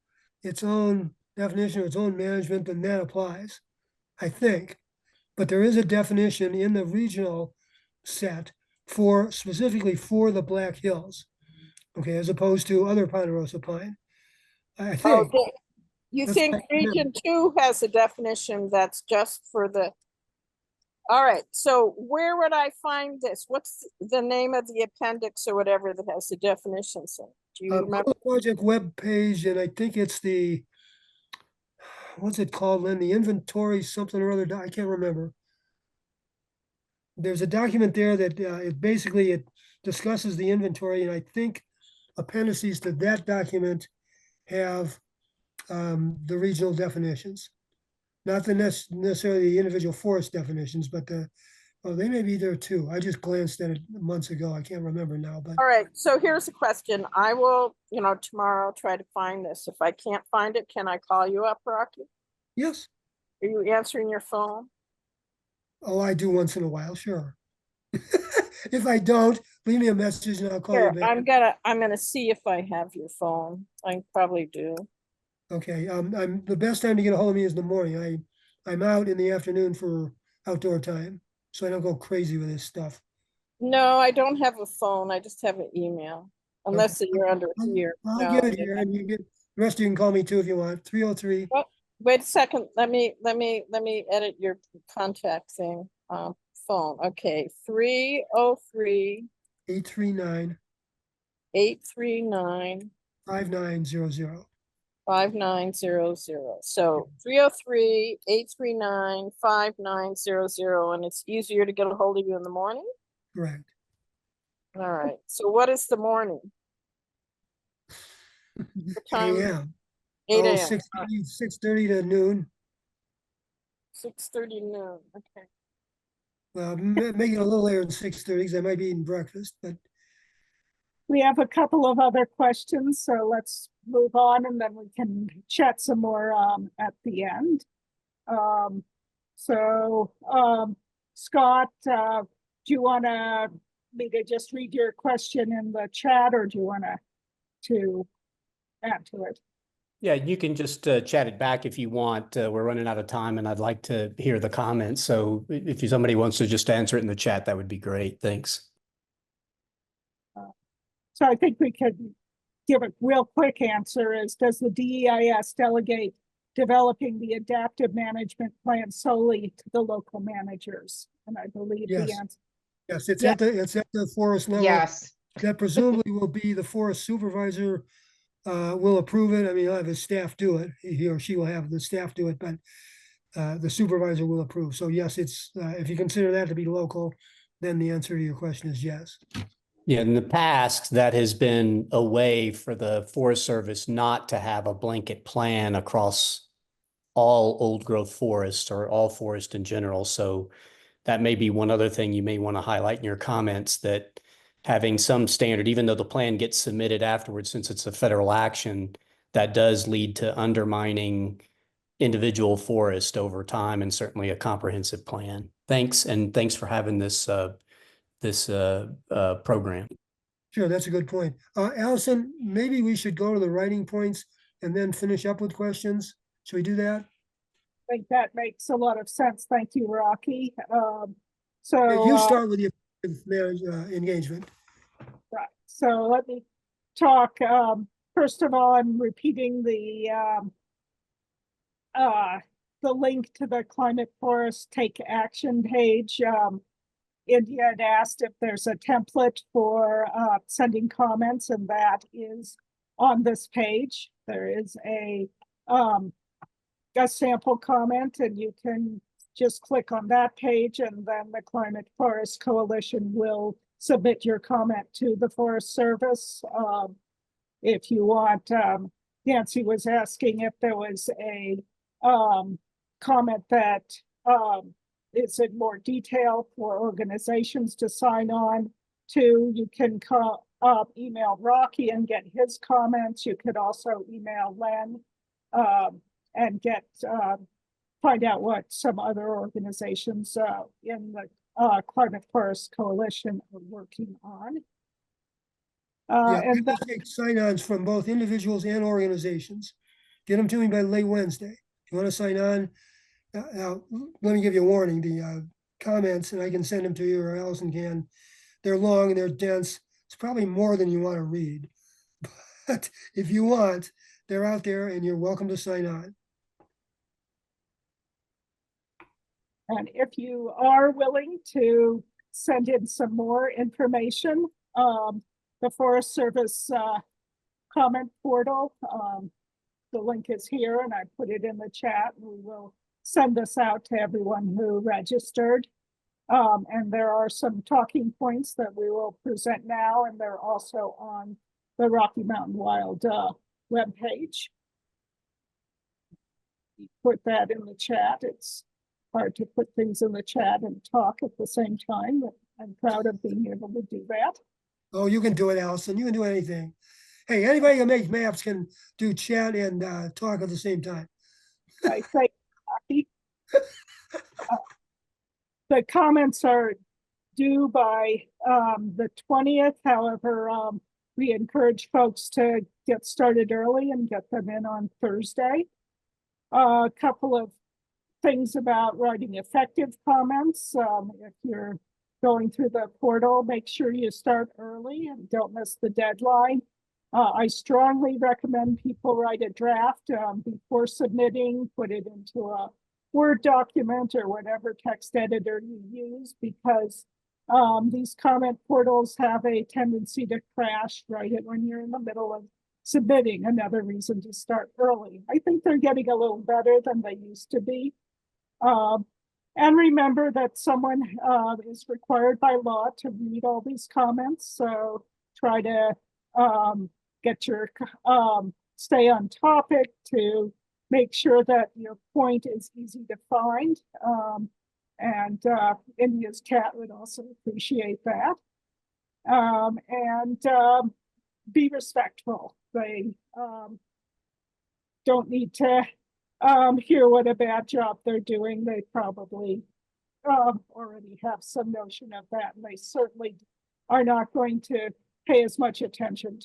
[SPEAKER 2] its own definition, its own management, then that applies, I think. But there is a definition in the regional set for, specifically for the Black Hills, okay, as opposed to other ponderosa pine. I think.
[SPEAKER 6] Oh, you
[SPEAKER 2] That's
[SPEAKER 6] think
[SPEAKER 2] what I remember.
[SPEAKER 6] Region 2 has a definition that's just for the, all right, so where would I find this? What's the name of the appendix or whatever that has the definitions in? Do you
[SPEAKER 2] Go
[SPEAKER 6] remember?
[SPEAKER 2] to the project web page, and I think it's the, what's it called, Lynn? The inventory something or other, I can't remember. There's a document there that it discusses the inventory, and I think appendices to that document have the regional definitions. Not the necessarily the individual forest definitions, but they may be there too. I just glanced at it months ago. I can't remember now, but
[SPEAKER 6] All right, so here's a question. I will, you know, tomorrow try to find this. If I can't find it, can I call you up, Rocky?
[SPEAKER 2] yes.
[SPEAKER 6] Are you answering your phone?
[SPEAKER 2] Oh, I do once in a while, sure. If I don't, leave me a message and I'll call you
[SPEAKER 6] Here,
[SPEAKER 2] back.
[SPEAKER 6] I'm gonna see if I have your phone. I probably do.
[SPEAKER 2] Okay, I'm the best time to get a hold of me is in the morning. I'm out in the afternoon for outdoor time, so I don't go crazy with this stuff.
[SPEAKER 6] No, I don't have a phone. I just have an email. Unless you're under here.
[SPEAKER 2] I'll
[SPEAKER 6] No,
[SPEAKER 2] get it here, and you get the rest. You can call me too if you want. 303.
[SPEAKER 6] wait a second. Let me edit your contact thing. Phone. Okay, 303
[SPEAKER 2] 839
[SPEAKER 6] 839
[SPEAKER 2] 5900.
[SPEAKER 6] 5900. So 303 839 5900, and it's easier to get a hold of you in the morning.
[SPEAKER 2] Correct.
[SPEAKER 6] All right. So what is the morning? What time?
[SPEAKER 2] AM.
[SPEAKER 6] 8
[SPEAKER 2] Oh,
[SPEAKER 6] a.m.
[SPEAKER 2] 6:30 to noon.
[SPEAKER 6] 6:30 noon. Okay.
[SPEAKER 2] Well, make it a little later than 6:30 because I might be eating breakfast, but
[SPEAKER 1] We have a couple of other questions, so let's move on and then we can chat some more at the end. Scott, do you want me to just read your question in the chat, or do you want to add to it?
[SPEAKER 7] Yeah, you can just chat it back if you want. We're running out of time and I'd like to hear the comments. So if somebody wants to just answer it in the chat, that would be great. Thanks.
[SPEAKER 1] So I think we could give a real quick answer is, does the DEIS delegate developing the adaptive management plan solely to the local managers? And I believe
[SPEAKER 2] Yes.
[SPEAKER 1] the answer.
[SPEAKER 2] yes, it's
[SPEAKER 1] Yeah.
[SPEAKER 2] at the forest level.
[SPEAKER 3] Yes,
[SPEAKER 2] That presumably will be the forest supervisor will approve it. I mean, I'll have his staff do it. He or she will have the staff do it, but the supervisor will approve. So yes, it's, if you consider that to be local, then the answer to your question is yes.
[SPEAKER 7] Yeah, in the past, that has been a way for the Forest Service not to have a blanket plan across all old growth forests or all forest in general. So that may be one other thing you may want to highlight in your comments, that having some standard, even though the plan gets submitted afterwards, since it's a federal action, that does lead to undermining individual forest over time, and certainly a comprehensive plan. Thanks, and thanks for having this program.
[SPEAKER 2] Sure, that's a good point. Allison, maybe we should go to the writing points and then finish up with questions. Should we do that?
[SPEAKER 1] I think that makes a lot of sense. Thank you, Rocky.
[SPEAKER 2] You start with the marriage engagement.
[SPEAKER 1] Right. So let me talk. First of all, I'm repeating the link to the Climate Forest Take Action page. India had asked if there's a template for sending comments, and that is on this page. There is a sample comment, and you can just click on that page, and then the Climate Forest Coalition will submit your comment to the Forest Service. If you want, Nancy was asking if there was a comment that is in more detail for organizations to sign on to. You can email Rocky and get his comments. You could also email Len and get find out what some other organizations in the Climate Forest Coalition are working on.
[SPEAKER 2] And take sign-ons from both individuals and organizations. Get them to me by late Wednesday. If you want to sign on, now let me give you a warning. The comments, and I can send them to you or Allison can, they're long and they're dense. It's probably more than you want to read. But if you want, they're out there and you're welcome to sign on.
[SPEAKER 1] And if you are willing to send in some more information, the Forest Service comment portal, the link is here, and I put it in the chat. We will send this out to everyone who registered. And there are some talking points that we will present now, and they're also on the Rocky Mountain Wild webpage. Put that in the chat. It's hard to put things in the chat and talk at the same time, but I'm proud of being able to do that.
[SPEAKER 2] Oh, you can do it, Allison. You can do anything. Hey, anybody who makes maps can do chat and talk at the same time.
[SPEAKER 1] I say, the comments are due by the 20th. However, we encourage folks to get started early and get them in on Thursday. A couple of things about writing effective comments. If you're going through the portal, make sure you start early and don't miss the deadline. I strongly recommend people write a draft before submitting, put it into a Word document or whatever text editor you use, because these comment portals have a tendency to crash right when you're in the middle of submitting. Another reason to start early. I think they're getting a little better than they used to be. And remember that someone is required by law to read all these comments. So try to get your, stay on topic to make sure that your point is easy to find. And India's cat would also appreciate that. And be respectful. They don't need to hear what a bad job they're doing. They probably already have some notion of that, and they certainly are not going to pay as much attention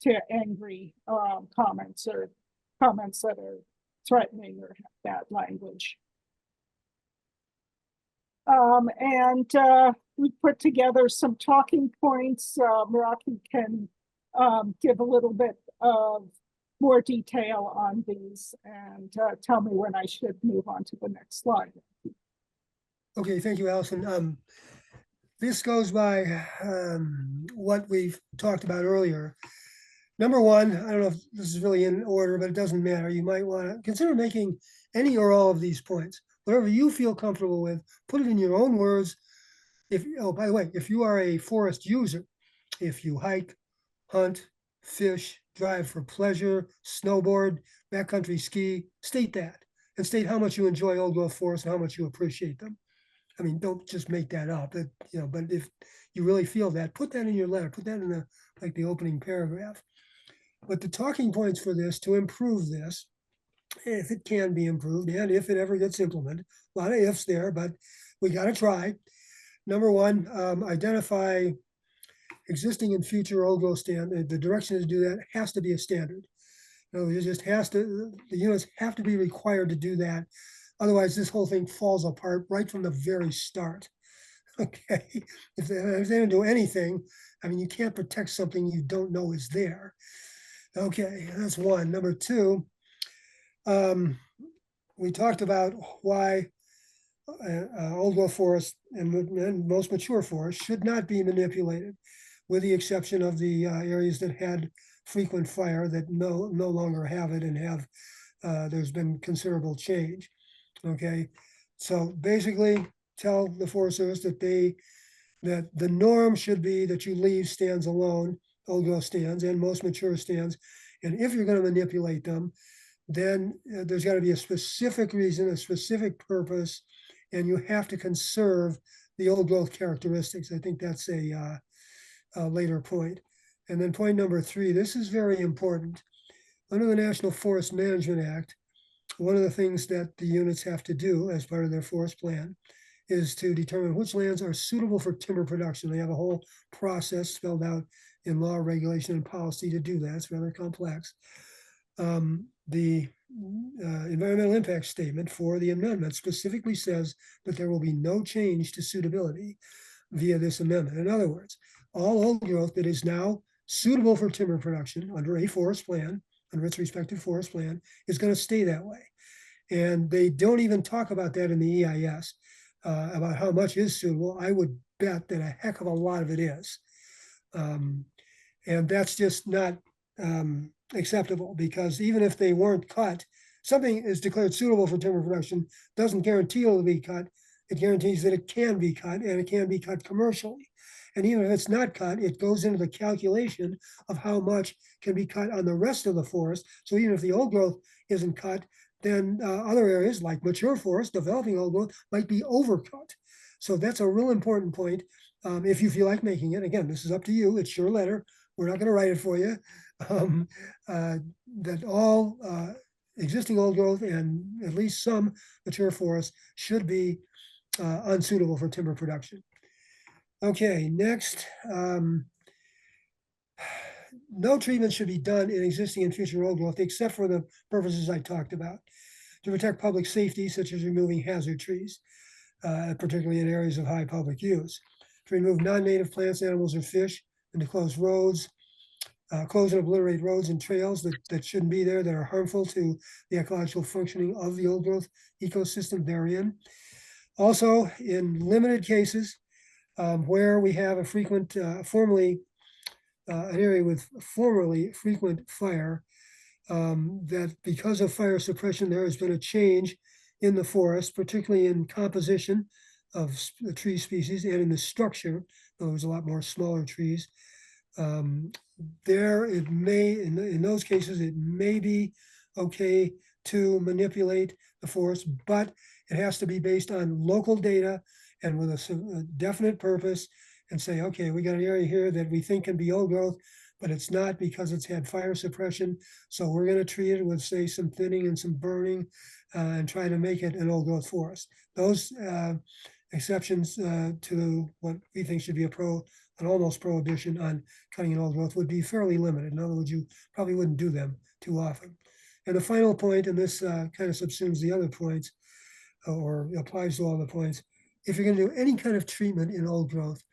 [SPEAKER 1] to angry comments or comments that are threatening or have bad language. And we put together some talking points. Rocky can give a little bit of more detail on these and tell me when I should move on to the next slide.
[SPEAKER 2] Okay, thank you, Allison. This goes by what we've talked about earlier. Number one, I don't know if this is really in order, but it doesn't matter. You might want to consider making any or all of these points. Whatever you feel comfortable with, put it in your own words. If, oh, by the way, if you are a forest user, if you hike, hunt, fish, drive for pleasure, snowboard, backcountry ski, state that and state how much you enjoy old growth forests and how much you appreciate them. I mean, don't just make that up, but if you really feel that, put that in your letter, put that in the opening paragraph. But the talking points for this, to improve this, if it can be improved and if it ever gets implemented, a lot of ifs there, but we got to try. Number one, identify existing and future old growth stand. The direction to do that has to be a standard. It just has to, the units have to be required to do that. Otherwise, this whole thing falls apart right from the very start. Okay, if they don't do anything, I mean, you can't protect something you don't know is there. Okay, that's one. Number two, we talked about why old growth forests and most mature forests should not be manipulated, with the exception of the areas that had frequent fire that no longer have it and have there's been considerable change. Okay, so basically tell the Forest Service that that the norm should be that you leave stands alone, old growth stands and most mature stands. And if you're going to manipulate them, then there's got to be a specific reason, a specific purpose, and you have to conserve the old growth characteristics. I think that's a later point. And then point number three, this is very important. Under the National Forest Management Act, one of the things that the units have to do as part of their forest plan is to determine which lands are suitable for timber production. They have a whole process spelled out in law, regulation, and policy to do that. It's rather complex. The environmental impact statement for the amendment specifically says that there will be no change to suitability via this amendment. In other words, all old growth that is now suitable for timber production under a forest plan, under its respective forest plan, is going to stay that way. And they don't even talk about that in the EIS, about how much is suitable. I would bet that a heck of a lot of it is. And that's just not acceptable, because even if they weren't cut, something is declared suitable for timber production doesn't guarantee it will be cut. It guarantees that it can be cut, and it can be cut commercially. And even if it's not cut, it goes into the calculation of how much can be cut on the rest of the forest. So even if the old growth isn't cut, then other areas like mature forest, developing old growth, might be overcut. So that's a real important point. If you feel like making it, again, this is up to you. It's your letter. We're not going to write it for you. That all existing old growth and at least some mature forests should be unsuitable for timber production. Okay, next. No treatment should be done in existing and future old growth except for the purposes I talked about, to protect public safety, such as removing hazard trees, particularly in areas of high public use, to remove non-native plants, animals, or fish, and to close roads, close and obliterate roads and trails that shouldn't be there, that are harmful to the ecological functioning of the old growth ecosystem therein. Also, in limited cases, where we have a frequent, an area with formerly frequent fire, that because of fire suppression, there has been a change in the forest, particularly in composition of the tree species and in the structure. There's a lot more smaller trees. There, it may, in those cases, it may be okay to manipulate the forest, but it has to be based on local data and with a definite purpose, and say, okay, we got an area here that we think can be old growth, but it's not because it's had fire suppression. So we're going to treat it with, say, some thinning and some burning and try to make it an old growth forest. Those exceptions to what we think should be an almost prohibition on cutting an old growth would be fairly limited. In other words, you probably wouldn't do them too often. And the final point, and this kind of subsumes the other points, or applies to all the points, if you're going to do any kind of treatment in old growth,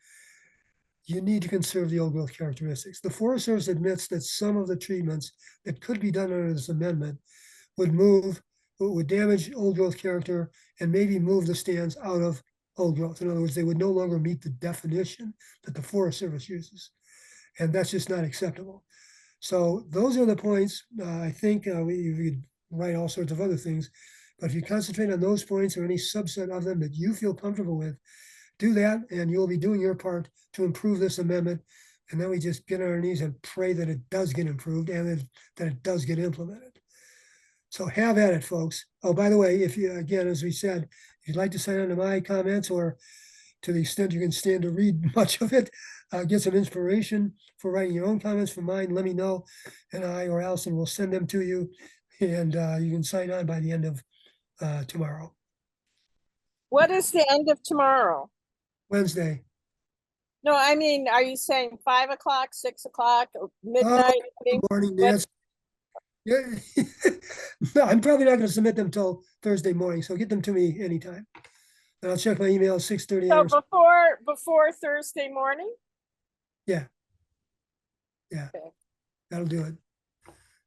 [SPEAKER 2] you need to conserve the old growth characteristics. The Forest Service admits that some of the treatments that could be done under this amendment would damage old growth character and maybe move the stands out of old growth. In other words, they would no longer meet the definition that the Forest Service uses. And that's just not acceptable. So those are the points. I think we could write all sorts of other things, but if you concentrate on those points or any subset of them that you feel comfortable with, do that, and you'll be doing your part to improve this amendment. And then we just get on our knees and pray that it does get improved and that it does get implemented. So have at it, folks. Oh, by the way, if you, again, as we said, if you'd like to sign on to my comments, or to the extent you can stand to read much of it, get some inspiration for writing your own comments from mine, let me know, and I or Allison will send them to you, and you can sign on by the end of tomorrow,
[SPEAKER 6] What is the end of tomorrow?
[SPEAKER 2] Wednesday.
[SPEAKER 6] No, I mean, are you saying 5 o'clock, 6 o'clock, or midnight? I mean,
[SPEAKER 2] Good morning,
[SPEAKER 6] what-
[SPEAKER 2] Nancy. Yeah. No, I'm probably not gonna submit them till Thursday morning, so get them to me anytime. And I'll check my email at 6:30
[SPEAKER 6] So
[SPEAKER 2] a.m.
[SPEAKER 6] before Thursday morning?
[SPEAKER 2] That'll do it.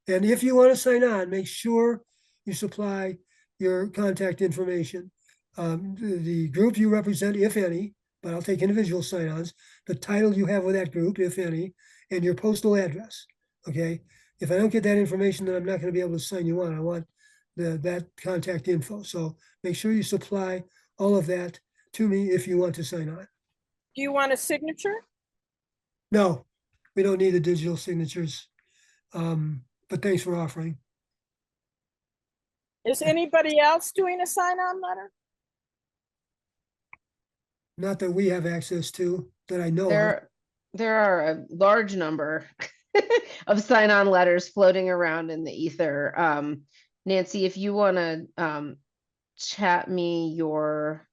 [SPEAKER 2] And if you want to sign on, make sure you supply your contact information. The group you represent, if any, but I'll take individual sign-ons, the title you have with that group, if any, and your postal address, okay? If I don't get that information, then I'm not going to be able to sign you on. I want that contact info. So make sure you supply all of that to me if you want to sign on.
[SPEAKER 6] Do you want a signature?
[SPEAKER 2] No, we don't need the digital signatures. But thanks for offering.
[SPEAKER 6] Is anybody else doing a sign-on letter?
[SPEAKER 2] Not that we have access to, that I know of.
[SPEAKER 3] There are a large number of sign-on letters floating around in the ether. Nancy, if you want to chat me your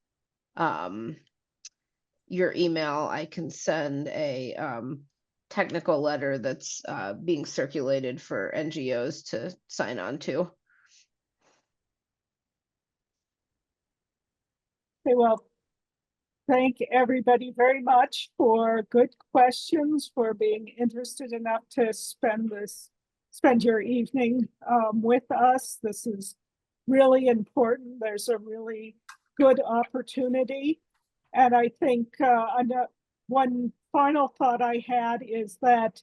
[SPEAKER 3] email, I can send a technical letter that's being circulated for NGOs to sign on to.
[SPEAKER 1] Okay, well, thank everybody very much for good questions, for being interested enough to spend your evening with us. This is really important. There's a really good opportunity. And I think one final thought I had is that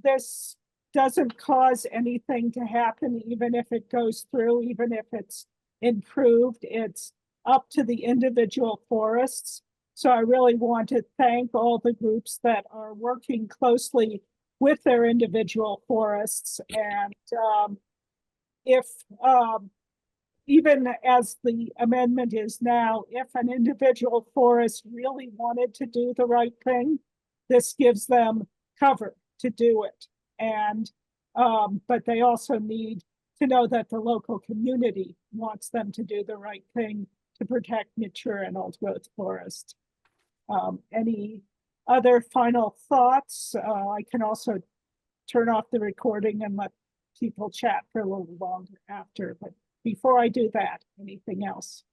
[SPEAKER 1] this doesn't cause anything to happen, even if it goes through, even if it's improved. It's up to the individual forests. So I really want to thank all the groups that are working closely with their individual forests. And if even as the amendment is now, if an individual forest really wanted to do the right thing, this gives them cover to do it. And but they also need to know that the local community wants them to do the right thing to protect mature and old growth forest. Any other final thoughts? I can also turn off the recording and let people chat for a little longer after, but before I do that, anything else?